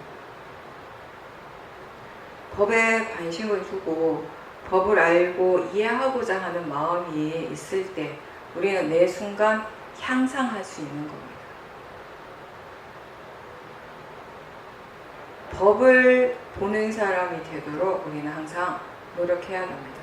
법에 관심을 두고 법을 알고 이해하고자 하는 마음이 있을 때 우리는 매 순간 향상할 수 있는 겁니다. 법을 보는 사람이 되도록 우리는 항상 노력해야 합니다.